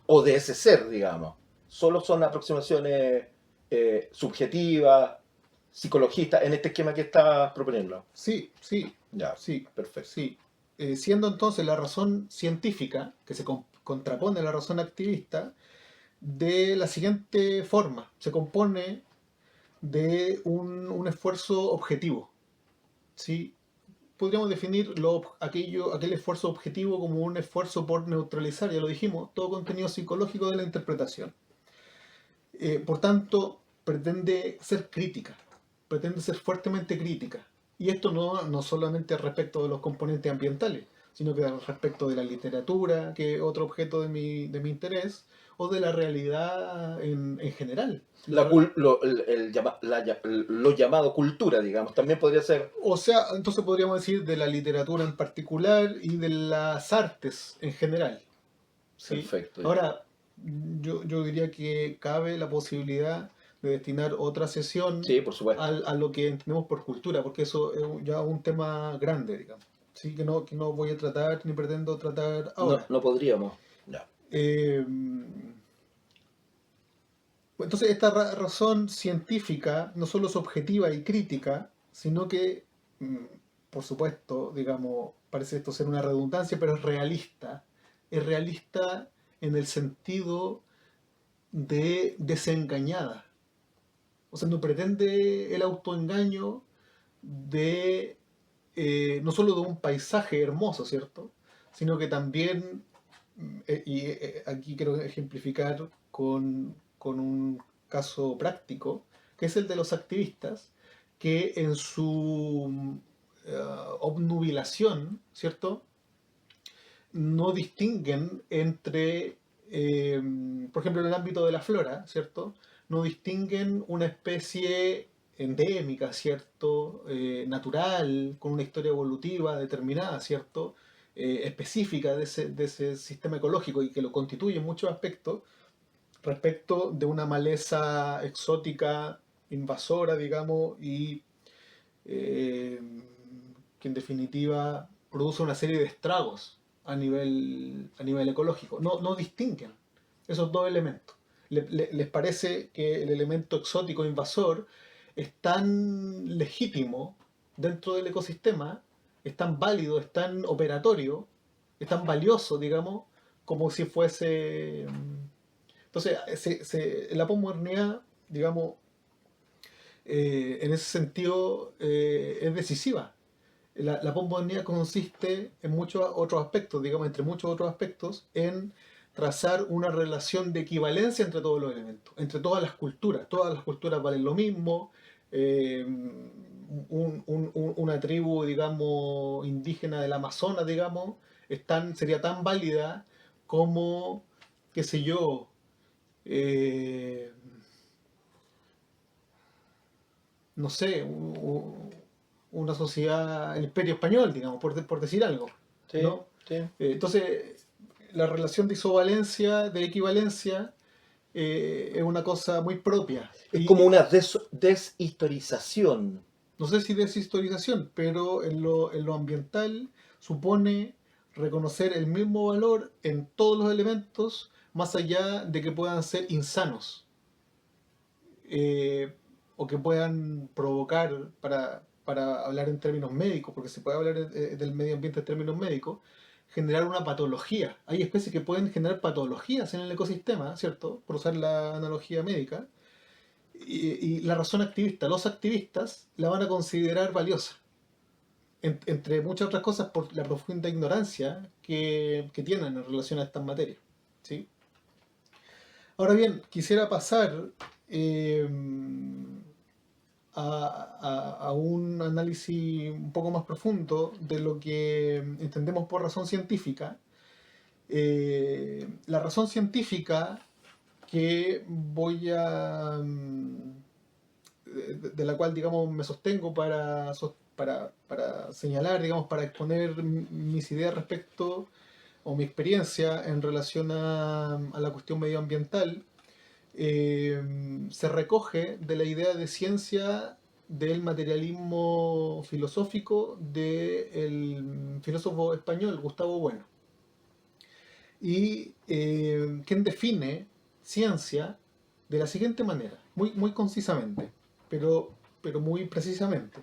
S1: O de ese ser, digamos. Solo son aproximaciones subjetivas, psicologistas, en este esquema que estás proponiendo.
S2: Sí, sí,
S1: Ya,
S2: sí,
S1: perfecto.
S2: sí. Siendo entonces la razón científica, que se contrapone a la razón activista, de la siguiente forma. Se compone de un esfuerzo objetivo. ¿Sí? Podríamos definir aquel esfuerzo objetivo como un esfuerzo por neutralizar, ya lo dijimos, todo contenido psicológico de la interpretación. Por tanto, pretende ser crítica, pretende ser fuertemente crítica. Y esto no solamente respecto de los componentes ambientales, sino que respecto de la literatura, que es otro objeto de mi interés, o de la realidad en general.
S1: Lo llamado cultura, digamos, también podría ser.
S2: O sea, entonces podríamos decir de la literatura en particular y de las artes en general. ¿Sí?
S1: Perfecto.
S2: Ahora, yo diría que cabe la posibilidad de destinar otra sesión
S1: Sí, por supuesto.
S2: a lo que entendemos por cultura, porque eso es ya un tema grande, digamos. ¿Sí? Que no voy a tratar ni pretendo tratar ahora.
S1: No podríamos. Ya.
S2: Entonces, esta razón científica no solo es objetiva y crítica, sino que, por supuesto, digamos, parece esto ser una redundancia, pero es realista. Es realista en el sentido de desengañada. O sea, no pretende el autoengaño de no solo de un paisaje hermoso, ¿cierto? Sino que también, aquí quiero ejemplificar con un caso práctico, que es el de los activistas, que en su obnubilación, ¿cierto? No distinguen entre, por ejemplo, en el ámbito de la flora, ¿cierto? No distinguen una especie endémica, ¿cierto? Natural, con una historia evolutiva determinada, ¿cierto? Específica de ese sistema ecológico y que lo constituye en muchos aspectos, respecto de una maleza exótica, invasora, digamos, y eh, que en definitiva produce una serie de estragos a nivel ecológico. No distinguen esos dos elementos. Les parece que el elemento exótico invasor es tan legítimo dentro del ecosistema, es tan válido, es tan operatorio, es tan valioso, digamos, como si fuese... Entonces, la posmodernidad, digamos, en ese sentido es decisiva. La posmodernidad consiste en muchos otros aspectos, digamos, entre muchos otros aspectos, en trazar una relación de equivalencia entre todos los elementos, entre todas las culturas valen lo mismo, eh, una tribu, digamos, indígena del Amazonas, digamos, sería tan válida como, qué sé yo, eh, no sé, una sociedad, el Imperio Español, digamos, por decir algo,
S1: Sí,
S2: ¿no?
S1: sí.
S2: Entonces, la relación de isovalencia, de equivalencia, es una cosa muy propia.
S1: Es como una deshistorización.
S2: No sé si deshistorización, pero en lo ambiental supone reconocer el mismo valor en todos los elementos, más allá de que puedan ser insanos. eh, o que puedan provocar, para hablar en términos médicos, porque se puede hablar del medio ambiente en términos médicos, generar una patología. Hay especies que pueden generar patologías en el ecosistema, ¿cierto? Por usar la analogía médica. Y la razón activista, los activistas la van a considerar valiosa. Entre muchas otras cosas por la profunda ignorancia que tienen en relación a estas materias. ¿Sí? Ahora bien, quisiera pasar eh, a un análisis un poco más profundo de lo que entendemos por razón científica. La razón científica que voy a... de la cual, digamos, me sostengo para señalar, digamos, para exponer mis ideas respecto o mi experiencia en relación a la cuestión medioambiental, se recoge de la idea de ciencia del materialismo filosófico del filósofo español Gustavo Bueno. Y quien define ciencia de la siguiente manera, muy concisamente, pero muy precisamente.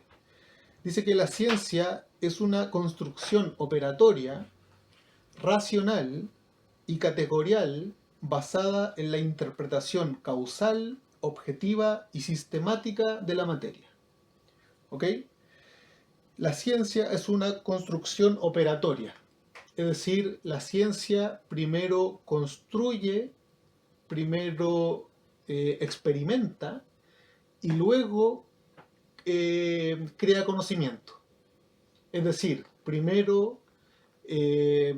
S2: Dice que la ciencia es una construcción operatoria, racional y categorial basada en la interpretación causal, objetiva y sistemática de la materia. ¿Ok? La ciencia es una construcción operatoria, es decir, la ciencia primero construye, primero experimenta y luego crea conocimiento. Es decir, primero eh,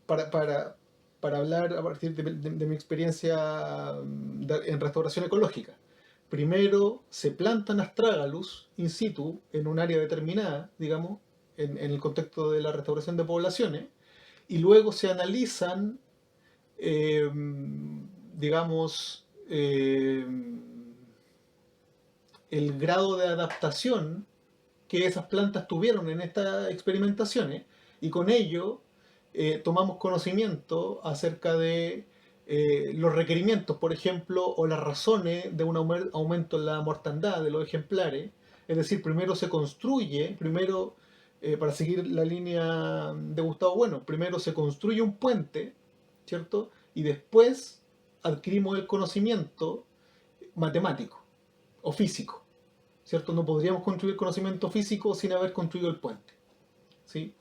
S2: para, para, para hablar a partir de mi experiencia en restauración ecológica. Primero se plantan astrágalus in situ en un área determinada, digamos, en el contexto de la restauración de poblaciones, y luego se analizan, eh, digamos, el grado de adaptación que esas plantas tuvieron en estas experimentaciones y con ello tomamos conocimiento acerca de los requerimientos, por ejemplo, o las razones de un aumento en la mortandad de los ejemplares. Es decir, primero se construye, primero para seguir la línea de Gustavo Bueno, primero se construye un puente, ¿cierto? Y después adquirimos el conocimiento matemático o físico, ¿cierto? No podríamos construir conocimiento físico sin haber construido el puente, ¿sí?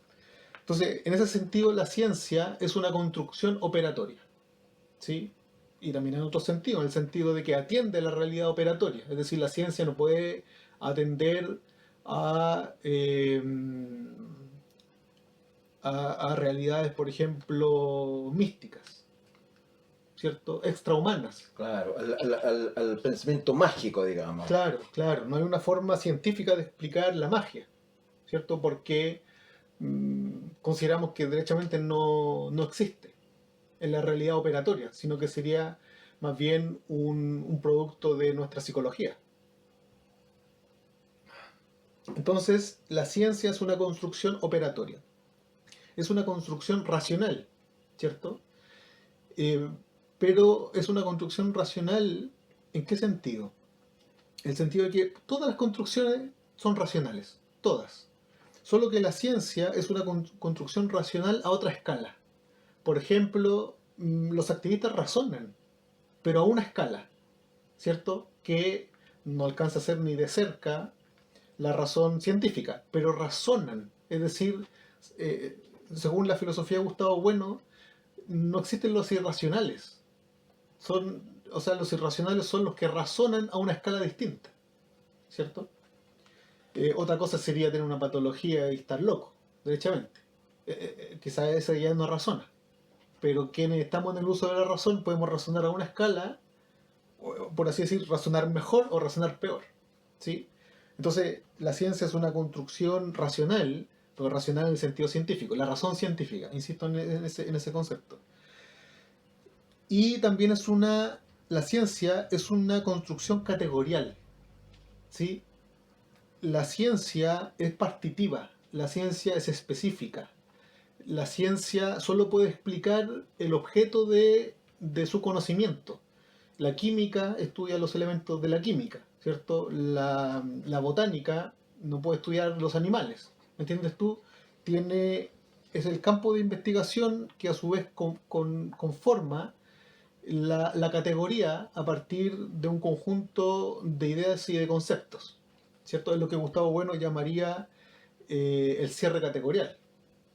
S2: Entonces, en ese sentido, la ciencia es una construcción operatoria, ¿sí? Y también en otro sentido, en el sentido de que atiende a la realidad operatoria. Es decir, la ciencia no puede atender a, a realidades, por ejemplo, místicas, ¿cierto? Extrahumanas.
S1: Claro, al pensamiento mágico, digamos.
S2: Claro, claro. No hay una forma científica de explicar la magia, ¿cierto? Porque consideramos que derechamente no existe en la realidad operatoria, sino que sería más bien un producto de nuestra psicología. Entonces, la ciencia es una construcción operatoria, es una construcción racional, ¿cierto? Eh, pero es una construcción racional, ¿en qué sentido? En el sentido de que todas las construcciones son racionales, todas. Solo que la ciencia es una construcción racional a otra escala. Por ejemplo, los activistas razonan, pero a una escala, ¿cierto? Que no alcanza a ser ni de cerca la razón científica, pero razonan. Es decir, eh, según la filosofía de Gustavo Bueno, no existen los irracionales. O sea, los irracionales son los que razonan a una escala distinta, ¿cierto? Otra cosa sería tener una patología y estar loco, derechamente. Quizás esa ya no razona. Pero quienes estamos en el uso de la razón podemos razonar a una escala, por así decir, razonar mejor o razonar peor, ¿sí? Entonces, la ciencia es una construcción racional, pero racional en el sentido científico, la razón científica, insisto en ese concepto. Y también la ciencia es una construcción categorial, ¿sí? La ciencia es partitiva, la ciencia es específica. La ciencia solo puede explicar el objeto de su conocimiento. La química estudia los elementos de la química, ¿cierto? La botánica no puede estudiar los animales, ¿me entiendes tú? Es el campo de investigación que a su vez conforma la categoría a partir de un conjunto de ideas y de conceptos, ¿cierto? Es lo que Gustavo Bueno llamaría el cierre categorial,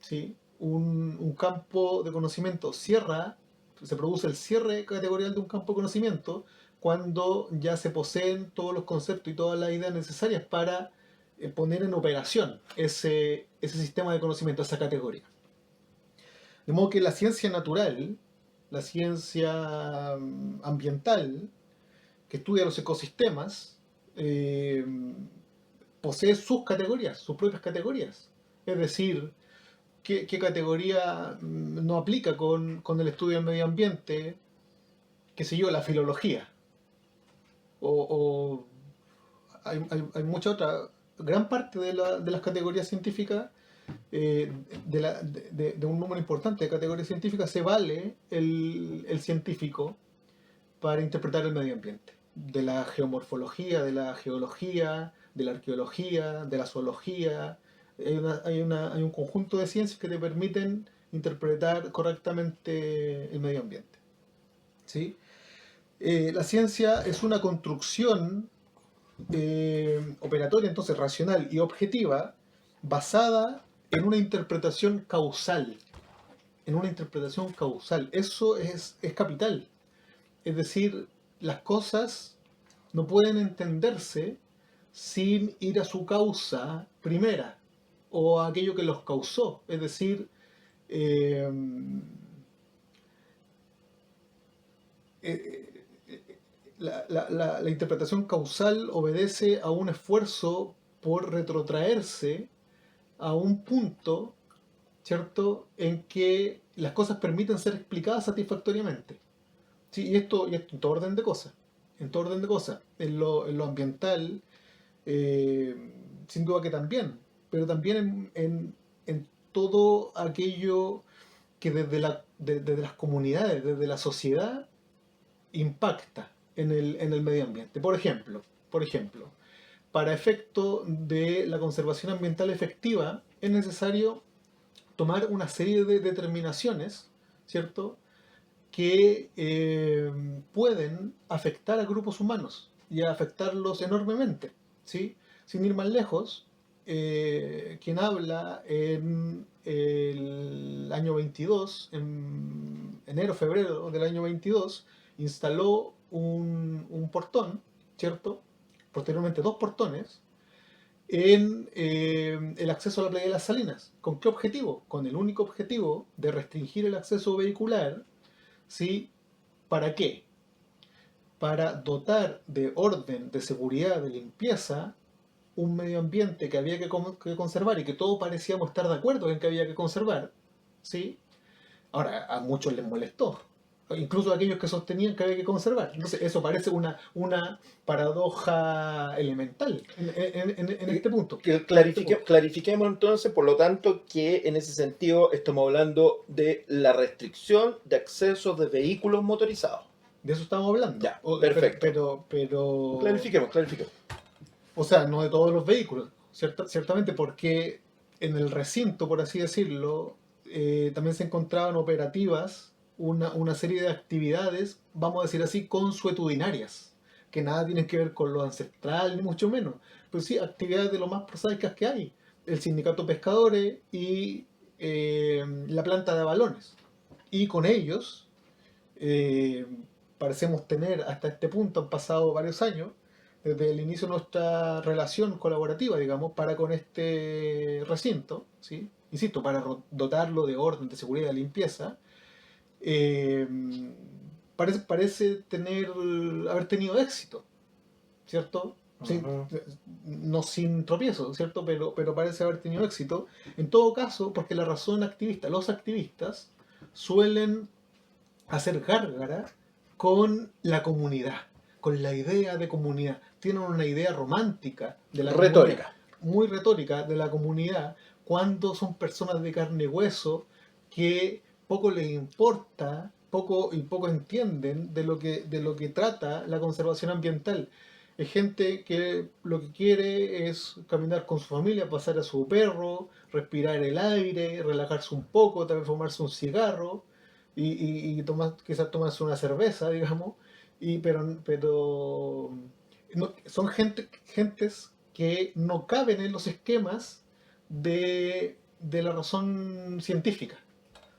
S2: ¿sí? Un campo de conocimiento se produce el cierre categorial de un campo de conocimiento cuando ya se poseen todos los conceptos y todas las ideas necesarias para poner en operación ese sistema de conocimiento, esa categoría. De modo que la ciencia natural, la ciencia ambiental, que estudia los ecosistemas, eh, posee sus categorías, sus propias categorías. Es decir, qué categoría no aplica con el estudio del medio ambiente, qué sé yo, la filología. O hay mucha otra, gran parte de las categorías científicas, de un número importante de categorías científicas, se vale el científico para interpretar el medio ambiente. De la geomorfología, de la geología, de la arqueología, de la zoología. Hay un conjunto de ciencias que te permiten interpretar correctamente el medio ambiente, ¿sí? La ciencia es una construcción operatoria, entonces racional y objetiva, basada en una interpretación causal. En una interpretación causal. Eso es capital. Es decir, las cosas no pueden entenderse sin ir a su causa primera o a aquello que los causó. Es decir, eh, eh, la interpretación causal obedece a un esfuerzo por retrotraerse a un punto, ¿cierto?, en que las cosas permiten ser explicadas satisfactoriamente. Sí, y esto en todo orden de cosas. En todo orden de cosas. En lo ambiental, eh, sin duda que también. Pero también en todo aquello que desde las comunidades, desde la sociedad, impacta en el medio ambiente. Por ejemplo, para efecto de la conservación ambiental efectiva es necesario tomar una serie de determinaciones, ¿cierto?, que pueden afectar a grupos humanos y a afectarlos enormemente, ¿sí? Sin ir más lejos, quien habla en el año 22, en enero, febrero del año 22, instaló un portón, ¿cierto? Posteriormente dos portones, en el acceso a la playa de las Salinas. ¿Con qué objetivo? Con el único objetivo de restringir el acceso vehicular. ¿Sí? ¿Para qué? Para dotar de orden, de seguridad, de limpieza un medio ambiente que había que conservar y que todos parecíamos estar de acuerdo en que había que conservar, ¿sí? Ahora, a muchos les molestó, incluso a aquellos que sostenían que había que conservar. Entonces, eso parece una paradoja elemental en este punto.
S1: Clarifiquemos entonces, por lo tanto, que en ese sentido estamos hablando de la restricción de acceso de vehículos motorizados.
S2: De eso estamos hablando.
S1: Ya, perfecto.
S2: Pero
S1: Clarifiquemos.
S2: o sea, no de todos los vehículos, ciertamente, porque en el recinto, por así decirlo, también se encontraban operativas una serie de actividades, vamos a decir así, consuetudinarias, que nada tienen que ver con lo ancestral, ni mucho menos. Pero sí, actividades de lo más prosaicas que hay. El sindicato de pescadores y la planta de balones. Y con ellos, eh, parecemos tener, hasta este punto, han pasado varios años, desde el inicio de nuestra relación colaborativa, digamos, para con este recinto, ¿sí? Insisto, para dotarlo de orden, de seguridad, de limpieza, eh, parece haber tenido éxito, ¿cierto? Sí,
S1: Ujú.
S2: no sin tropiezo, ¿cierto? Pero parece haber tenido éxito. En todo caso, porque la razón activista, los activistas suelen hacer gárgara con la comunidad, con la idea de comunidad. Tienen una idea romántica de la comunidad,
S1: Retórica.
S2: muy retórica de la comunidad, cuando son personas de carne y hueso que poco les importa, poco entienden de lo que trata la conservación ambiental. Es gente que lo que quiere es caminar con su familia, pasar a su perro, respirar el aire, relajarse un poco, tal vez fumarse un cigarro y quizás tomarse una cerveza, digamos, pero son gentes que no caben en los esquemas de la razón científica.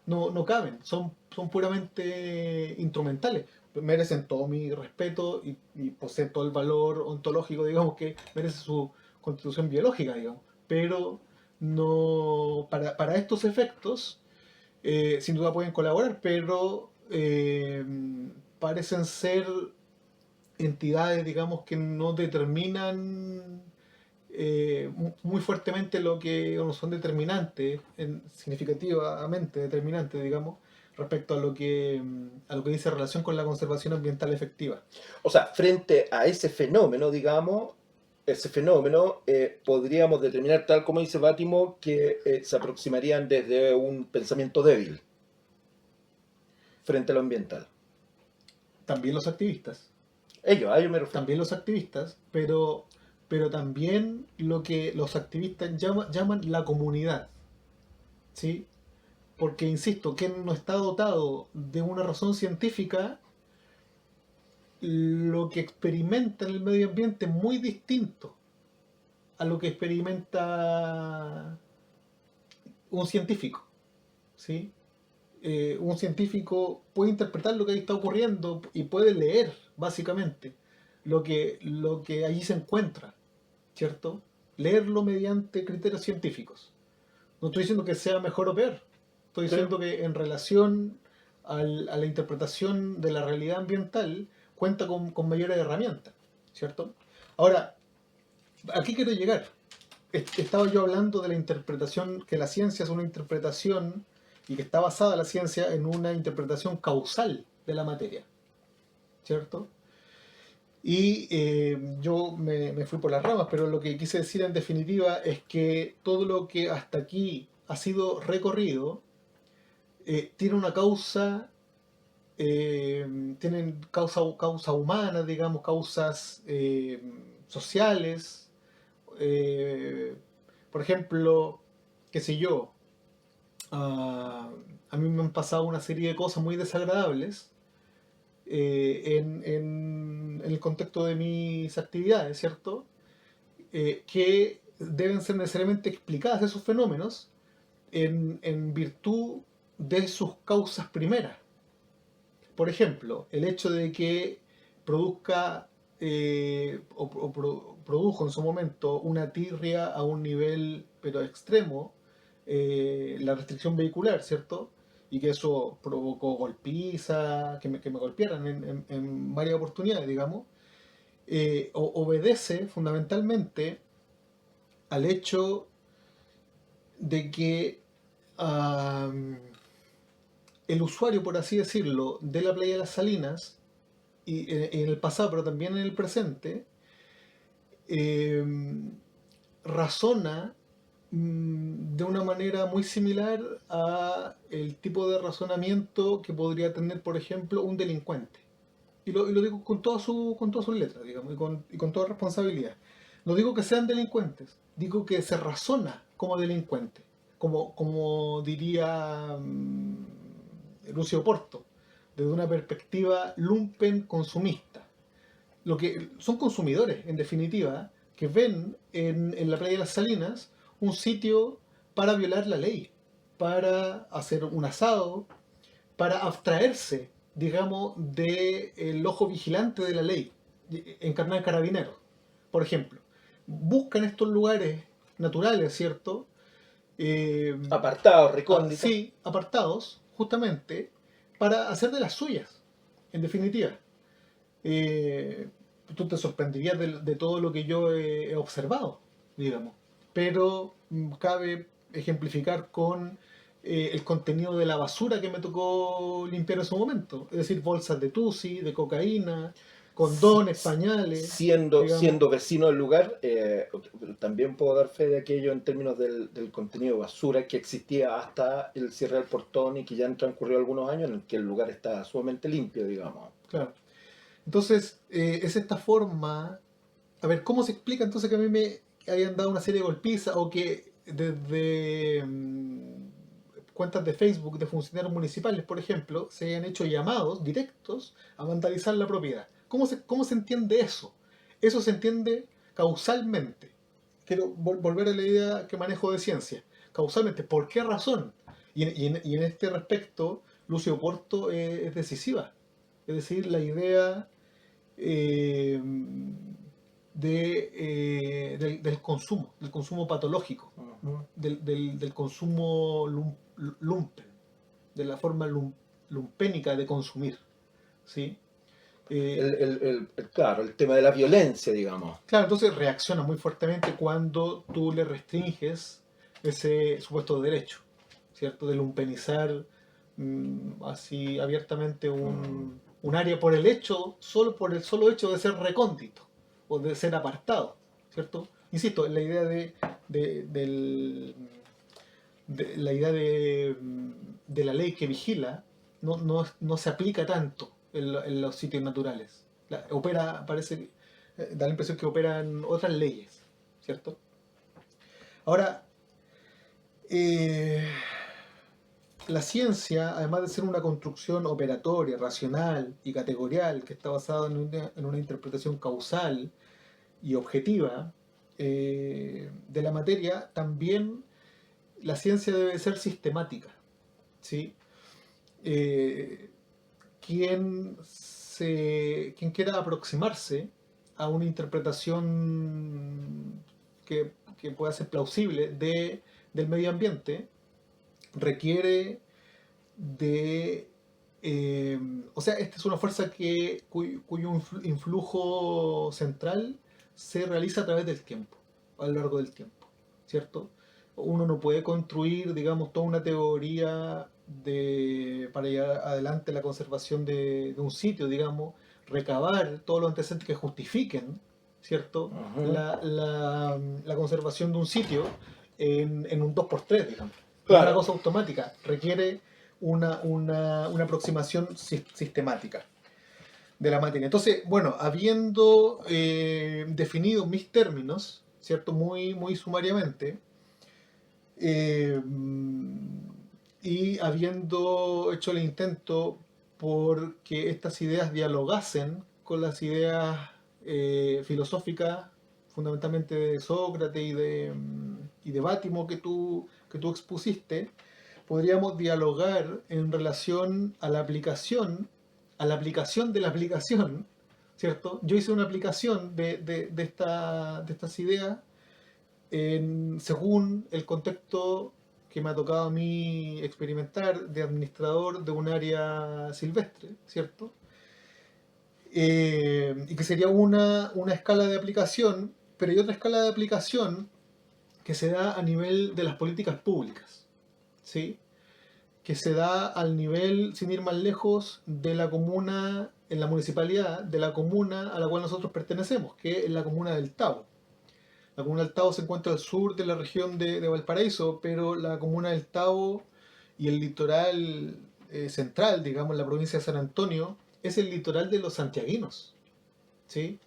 S2: No caben, son puramente instrumentales. Merecen todo mi respeto y poseen todo el valor ontológico, digamos, que merece su constitución biológica, digamos. Pero no para estos efectos, sin duda pueden colaborar, pero parecen ser entidades, digamos, que no determinan muy fuertemente lo que, o no son determinantes, significativamente determinantes, digamos, respecto a lo que dice relación con la conservación ambiental efectiva.
S1: O sea, frente a ese fenómeno, digamos, podríamos determinar, tal como dice Bátimo, que se aproximarían desde un pensamiento débil frente a lo ambiental.
S2: También los activistas,
S1: A ellos me refiero.
S2: también los activistas, pero también lo que los activistas llaman la comunidad, ¿sí? Porque, insisto, quien no está dotado de una razón científica, lo que experimenta en el medio ambiente es muy distinto a lo que experimenta un científico, ¿sí? Un científico puede interpretar lo que ahí está ocurriendo y puede leer, básicamente, lo que allí se encuentra, ¿cierto? Leerlo mediante criterios científicos. No estoy diciendo que sea mejor o peor, estoy
S1: Sí.
S2: diciendo que en relación a la interpretación de la realidad ambiental cuenta con mayores herramientas, ¿cierto? Ahora, aquí quiero llegar. Estaba yo hablando de la interpretación, que la ciencia es una interpretación y que está basada la ciencia en una interpretación causal de la materia, ¿cierto? Y yo me fui por las ramas, pero lo que quise decir en definitiva es que todo lo que hasta aquí ha sido recorrido tiene una causa, tienen causa humana, digamos, causas sociales, por ejemplo, qué sé yo, a mí me han pasado una serie de cosas muy desagradables en el contexto de mis actividades, ¿cierto? Que deben ser necesariamente explicadas esos fenómenos en virtud de sus causas primeras. Por ejemplo, el hecho de que produzca produjo en su momento una tirria a un nivel pero extremo, la restricción vehicular, ¿cierto? Y que eso provocó golpiza, que me golpearan en varias oportunidades, digamos, obedece fundamentalmente al hecho de que um, el usuario, por así decirlo, de la playa de las Salinas, y en el pasado, pero también en el presente, eh, razona de una manera muy similar a el tipo de razonamiento que podría tener, por ejemplo, un delincuente. Y lo digo con todas sus letras, digamos, y con toda responsabilidad. No digo que sean delincuentes, digo que se razona como delincuente, como diría Lucio Porto, desde una perspectiva lumpen consumista. Lo que son consumidores, en definitiva, que ven en la playa de las Salinas un sitio para violar la ley, para hacer un asado, para abstraerse, digamos, del ojo vigilante de la ley, encarnada en carabineros, por ejemplo. Buscan estos lugares naturales, ¿cierto?
S1: Apartado, recóndito.
S2: Sí, apartados, justamente, para hacer de las suyas, en definitiva. Eh, Tú te sorprenderías de todo lo que yo he observado, digamos. Pero cabe ejemplificar con el contenido de la basura que me tocó limpiar en su momento. Es decir, bolsas de tusi, de cocaína, condones, pañales, digamos.
S1: Siendo vecino del lugar, también puedo dar fe de aquello en términos del contenido de basura que existía hasta el cierre del portón y que ya han transcurrido algunos años en el que el lugar está sumamente limpio, digamos.
S2: Claro. Entonces, es esta forma. A ver, ¿cómo se explica entonces que a mí me hayan dado una serie de golpizas o que desde cuentas de Facebook de funcionarios municipales, por ejemplo, se hayan hecho llamados directos a vandalizar la propiedad? ¿Cómo se entiende eso? Eso se entiende causalmente. Quiero volver a la idea que manejo de ciencia. Causalmente, ¿por qué razón? Y en este respecto, Lucio Porto es decisiva. Es decir, la idea eh, del consumo patológico,
S1: Ujú.
S2: del consumo lumpen, de la forma lumpénica de consumir. ¿Sí? Eh,
S1: Claro, el tema de la violencia, digamos.
S2: claro, entonces reacciona muy fuertemente cuando tú le restringes ese supuesto derecho, ¿cierto? De lumpenizar así abiertamente
S1: Mm.
S2: un área por el hecho, solo por el solo hecho de ser recóndito o de ser apartado, ¿cierto? Insisto, la idea de, del- la idea de la ley que vigila no se aplica tanto en los sitios naturales. Parece, da la impresión que operan otras leyes, ¿cierto? Ahora, eh, la ciencia, además de ser una construcción operatoria, racional y categorial que está basada en una interpretación causal y objetiva de la materia, también la ciencia debe ser sistemática, ¿sí? Eh, quien quiera aproximarse a una interpretación que pueda ser plausible del medio ambiente requiere de... o sea, esta es una fuerza cuyo influjo central se realiza a través del tiempo, a lo largo del tiempo, ¿cierto? Uno no puede construir, digamos, toda una teoría para llevar adelante la conservación de un sitio, digamos, recabar todos los antecedentes que justifiquen, ¿cierto?
S1: Ujú.
S2: La conservación de un sitio en un 2x3, digamos. No es una
S1: Claro.
S2: cosa automática, requiere una aproximación sistemática de la materia. Entonces, bueno, habiendo definido mis términos, ¿cierto? Muy, muy sumariamente. Eh, y habiendo hecho el intento por que estas ideas dialogasen con las ideas filosóficas, fundamentalmente de Sócrates y de Bátimo que tú expusiste, podríamos dialogar en relación a la aplicación de la aplicación, ¿cierto? Yo hice una aplicación de estas ideas según el contexto que me ha tocado a mí experimentar de administrador de un área silvestre, ¿cierto? Y que sería una escala de aplicación, pero hay otra escala de aplicación que se da a nivel de las políticas públicas, ¿sí? Que se da al nivel, sin ir más lejos, de la comuna, en la municipalidad, de la comuna a la cual nosotros pertenecemos, que es la comuna del Tabo. La comuna del Tabo se encuentra al sur de la región de Valparaíso, pero la comuna del Tabo y el litoral central, digamos, la provincia de San Antonio, es el litoral de los santiaguinos, ¿sí?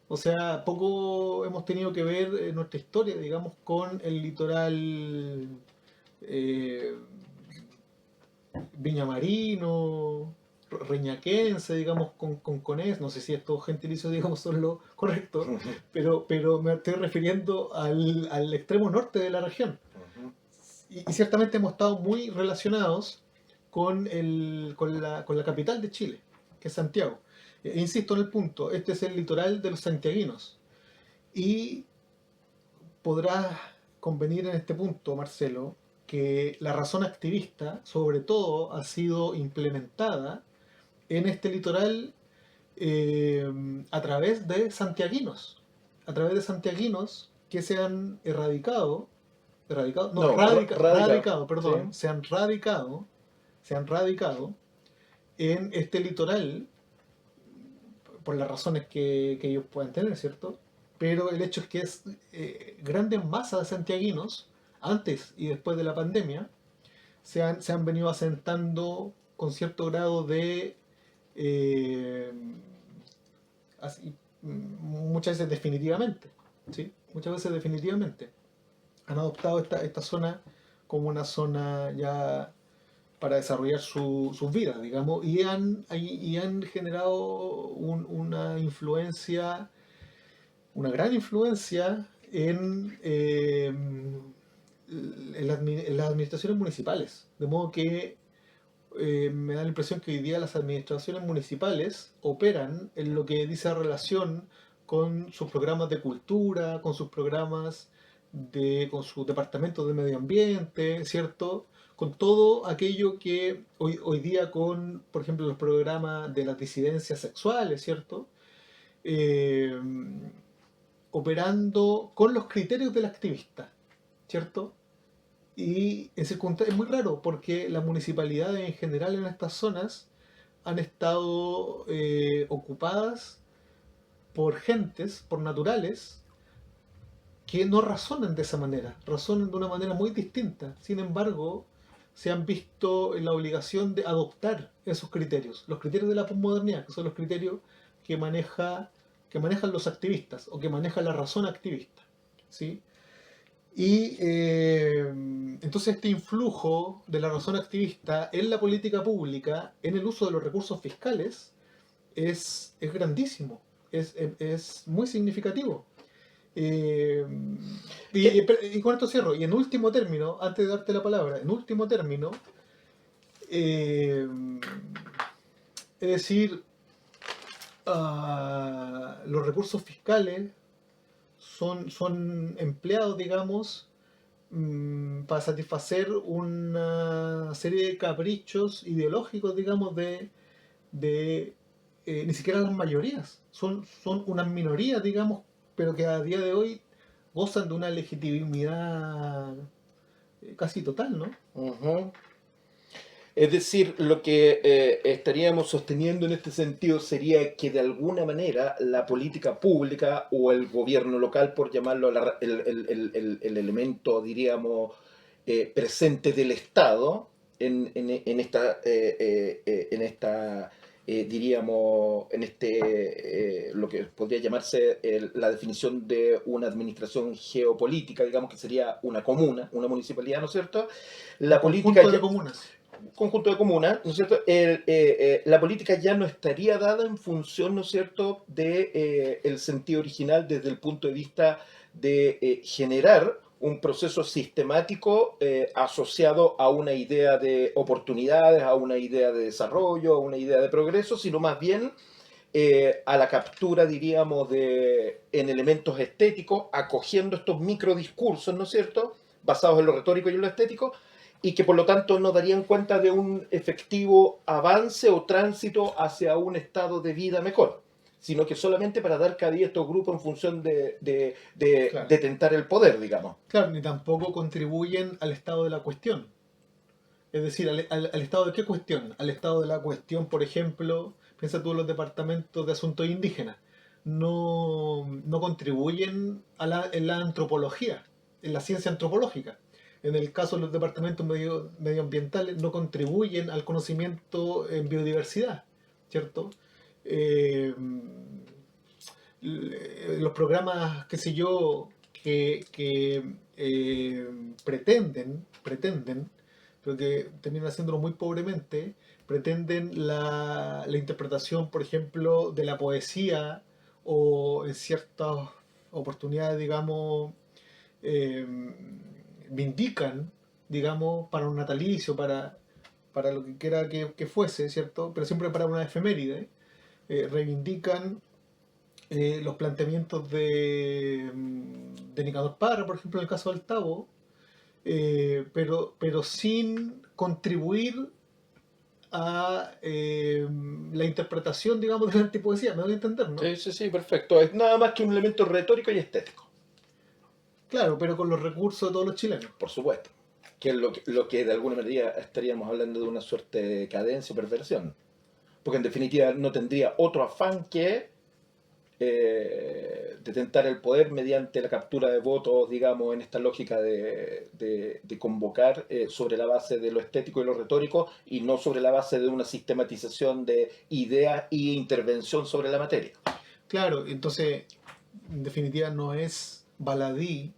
S2: O sea, poco hemos tenido que ver en nuestra historia, digamos, con el litoral eh, viñamarino, reñaquense, digamos, con conés, no sé si estos gentilicios, digamos, son lo correcto, pero me estoy refiriendo al extremo norte de la región. Y ciertamente hemos estado muy relacionados con la capital de Chile, que es Santiago. Insisto en el punto, este es el litoral de los santiaguinos. Y podrás convenir en este punto, Marcelo, que la razón activista, sobre todo, ha sido implementada en este litoral a través de santiaguinos. A través de santiaguinos que se han
S1: No, radical.
S2: radicado,
S1: ¿Sí?
S2: perdón, se han radicado en este litoral por las razones que ellos puedan tener, ¿cierto? Pero el hecho es que es grandes masas de santiaguinos, antes y después de la pandemia, se han venido asentando con cierto grado de, eh, así, muchas veces definitivamente, ¿sí? Muchas veces definitivamente. Han adoptado esta zona como una zona ya para desarrollar sus vidas, digamos, y han generado una influencia, una gran influencia en las administraciones municipales. De modo que me da la impresión que hoy día las administraciones municipales operan en lo que dice relación con sus programas de cultura, con sus programas con sus departamentos de medio ambiente, ¿cierto? Con todo aquello que hoy día con, por ejemplo, los programas de las disidencias sexuales, ¿cierto? Eh, Operando con los criterios del activista, ¿cierto? Y es muy raro porque las municipalidades en general en estas zonas han estado ocupadas por gentes, por naturales, que no razonan de esa manera, razonan de una manera muy distinta. Sin embargo, se han visto en la obligación de adoptar esos criterios, los criterios de la posmodernidad, que son los criterios que, que manejan los activistas o que maneja la razón activista, ¿sí? Y entonces este influjo de la razón activista en la política pública, en el uso de los recursos fiscales, es grandísimo, es muy significativo. Eh, y con esto cierro. Y en último término, antes de darte la palabra, en último término, eh, es decir, los recursos fiscales son empleados, digamos, para satisfacer una serie de caprichos ideológicos, digamos, ni siquiera las mayorías, son unas minorías, digamos, pero que a día de hoy gozan de una legitimidad casi total, ¿no?
S1: Ujú. Es decir, lo que estaríamos sosteniendo en este sentido sería que de alguna manera la política pública o el gobierno local, por llamarlo el elemento, diríamos, presente del Estado en esta diríamos, en lo que podría llamarse la definición de una administración geopolítica, digamos que sería una comuna, una municipalidad, ¿no es cierto?
S2: Un
S1: La política
S2: conjunto de
S1: ya,
S2: comunas.
S1: conjunto de comunas, ¿no es cierto? La política ya no estaría dada en función, ¿no es cierto?, de el sentido original desde el punto de vista de generar un proceso sistemático asociado a una idea de oportunidades, a una idea de desarrollo, a una idea de progreso, sino más bien a la captura, diríamos, en elementos estéticos, acogiendo estos microdiscursos, ¿no es cierto?, basados en lo retórico y en lo estético, y que por lo tanto no darían cuenta de un efectivo avance o tránsito hacia un estado de vida mejor, sino que solamente para dar cabida a estos grupos en función
S2: Claro.
S1: de tentar el poder, digamos.
S2: Claro, ni tampoco contribuyen al estado de la cuestión. Es decir, al estado de qué cuestión? Al estado de la cuestión, por ejemplo, piensa tú en los departamentos de asuntos indígenas. No contribuyen en la antropología, en la ciencia antropológica. En el caso de los departamentos medioambientales, no contribuyen al conocimiento en biodiversidad, ¿cierto? Eh, los programas, qué sé yo, que pretenden, pero que terminan haciéndolo muy pobremente, pretenden la interpretación, por ejemplo, de la poesía o en ciertas oportunidades, digamos, eh, vindican, digamos, para un natalicio, para lo que quiera que fuese, ¿cierto? Pero siempre para una efeméride, reivindican los planteamientos de Nicanor Parra, por ejemplo, en el caso del Tabo, pero sin contribuir a la interpretación, digamos, de la antipoesía. ¿Me doy a entender, no?
S1: Sí, sí, sí, perfecto. Es nada más que un elemento retórico y estético,
S2: Claro, pero con los recursos de todos los chilenos.
S1: por supuesto. Que es lo que de alguna manera estaríamos hablando de una suerte de cadencia o perversión. Porque en definitiva no tendría otro afán que detentar el poder mediante la captura de votos, digamos, en esta lógica de convocar sobre la base de lo estético y lo retórico y no sobre la base de una sistematización de ideas y intervención sobre la materia.
S2: Claro, entonces, en definitiva, no es baladí,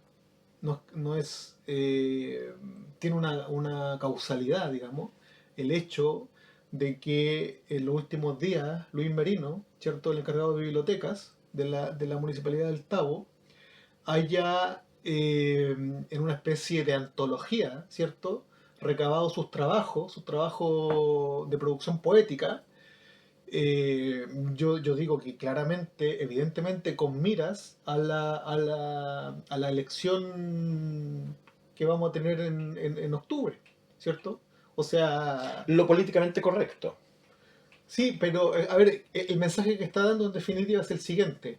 S2: no es. Tiene una causalidad, digamos, el hecho de que en los últimos días Luis Merino, ¿cierto?, el encargado de bibliotecas de la Municipalidad del Tabo, haya, en una especie de antología, ¿cierto?, recabado sus trabajos de producción poética. Yo digo que claramente, evidentemente, con miras a la elección que vamos a tener en octubre, ¿cierto? O sea,
S1: Lo políticamente correcto.
S2: sí, pero a ver, el mensaje que está dando en definitiva es el siguiente.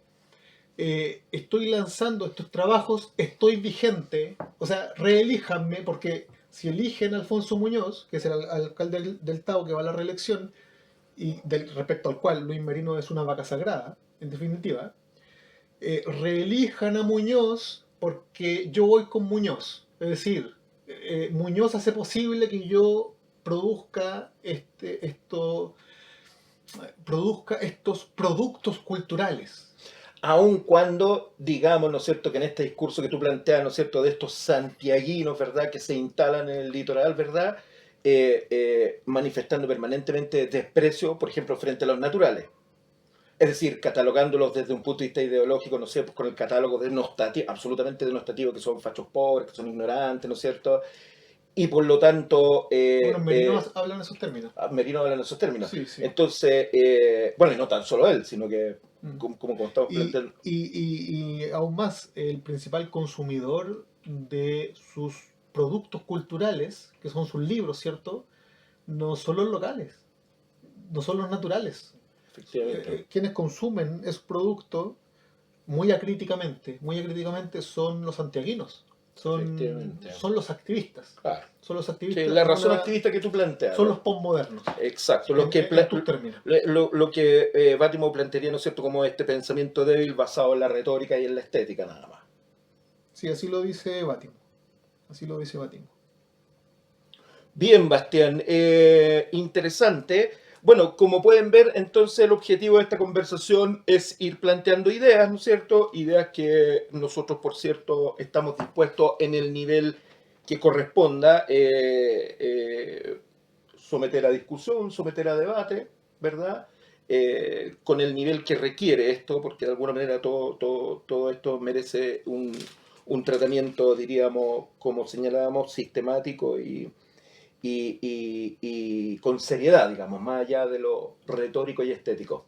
S2: Estoy lanzando estos trabajos, estoy vigente, o sea, reelíjanme, porque si eligen a Alfonso Muñoz, que es el alcalde del Tao que va a la reelección, y respecto al cual Luis Merino es una vaca sagrada, en definitiva, reelijan a Muñoz porque yo voy con Muñoz. Es decir, Muñoz hace posible que yo produzca estos productos culturales.
S1: Aun cuando, digamos, ¿no es cierto?, que en este discurso que tú planteas, ¿no es cierto?, de estos santiaguinos, ¿verdad?, que se instalan en el litoral, ¿verdad?, manifestando permanentemente desprecio, por ejemplo, frente a los naturales. Es decir, catalogándolos desde un punto de vista ideológico, no sé, pues con el catálogo denostativo, absolutamente denostativo, que son fachos pobres, que son ignorantes, ¿no es cierto? Y por lo tanto,
S2: Bueno, Merino habla en esos términos.
S1: Merino habla en esos términos.
S2: Sí, sí.
S1: Entonces, bueno, y no tan solo él, sino que, como estamos planteando.
S2: Y aún más, el principal consumidor de sus productos culturales, que son sus libros, ¿cierto? No son los locales, no son los naturales.
S1: Efectivamente.
S2: Quienes consumen esos productos muy acríticamente son los santiaguinos,
S1: Efectivamente.
S2: son los activistas.
S1: Claro.
S2: Son los
S1: Sí,
S2: activistas.
S1: la razón activista que tú planteas.
S2: Son
S1: ¿no?
S2: los postmodernos.
S1: Exacto.
S2: En tus términos.
S1: Lo que Bátimo plantearía, ¿no es cierto?, como este pensamiento débil basado en la retórica y en la estética, nada más.
S2: Sí, así lo dice Bátimo. Así lo dice Bátimo.
S1: Bien, Bastián. Interesante. Bueno, como pueden ver, entonces el objetivo de esta conversación es ir planteando ideas, ¿no es cierto? Ideas que nosotros, por cierto, estamos dispuestos en el nivel que corresponda someter a discusión, someter a debate, ¿verdad? Con el nivel que requiere esto, porque de alguna manera todo esto merece un tratamiento, diríamos, como señalábamos, sistemático y con seriedad, digamos, más allá de lo retórico y estético.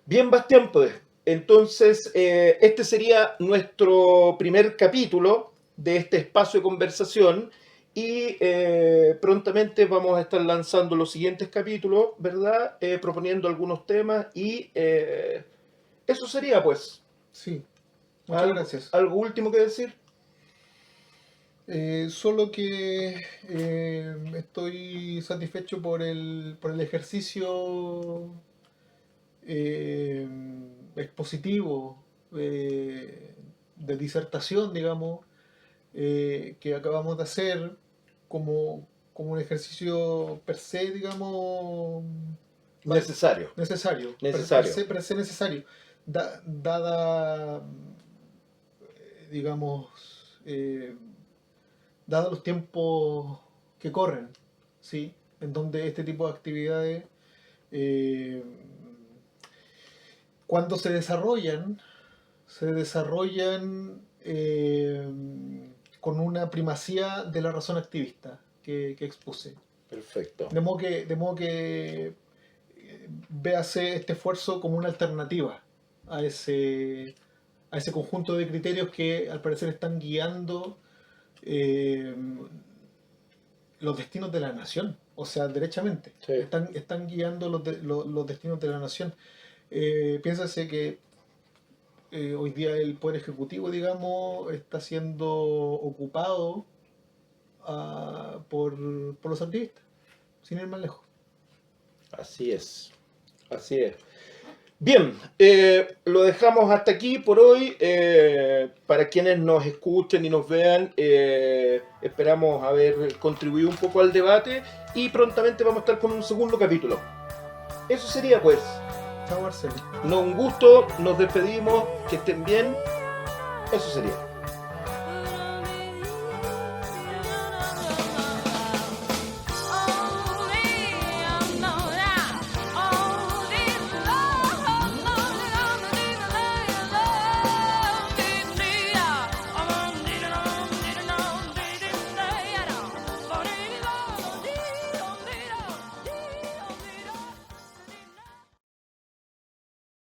S1: Bien, Bastián, pues, entonces este sería nuestro primer capítulo de este espacio de conversación y prontamente vamos a estar lanzando los siguientes capítulos, ¿verdad? Proponiendo algunos temas y eso sería, pues.
S2: Sí, muchas gracias.
S1: ¿Algo último que decir?
S2: Solo que estoy satisfecho por el ejercicio eh, expositivo de disertación, digamos, que acabamos de hacer como un ejercicio per se, digamos,
S1: Necesario.
S2: necesario,
S1: Necesario.
S2: per se necesario, dada, digamos, dados los tiempos que corren, ¿sí? En donde este tipo de actividades, eh, cuando se desarrollan con una primacía de la razón activista que expuse.
S1: Perfecto.
S2: De modo que véase este esfuerzo como una alternativa a ese conjunto de criterios que al parecer están guiando eh, los destinos de la nación, o sea, derechamente,
S1: Sí.
S2: están guiando los destinos de la nación. Piénsase que hoy día el poder ejecutivo, digamos, está siendo ocupado por los activistas, sin ir más lejos.
S1: Así es. Así es. Bien, lo dejamos hasta aquí por hoy. Para quienes nos escuchen y nos vean, esperamos haber contribuido un poco al debate y prontamente vamos a estar con un segundo capítulo. Eso sería, pues.
S2: Chao, Marcelo.
S1: Un gusto, nos despedimos, que estén bien. Eso sería.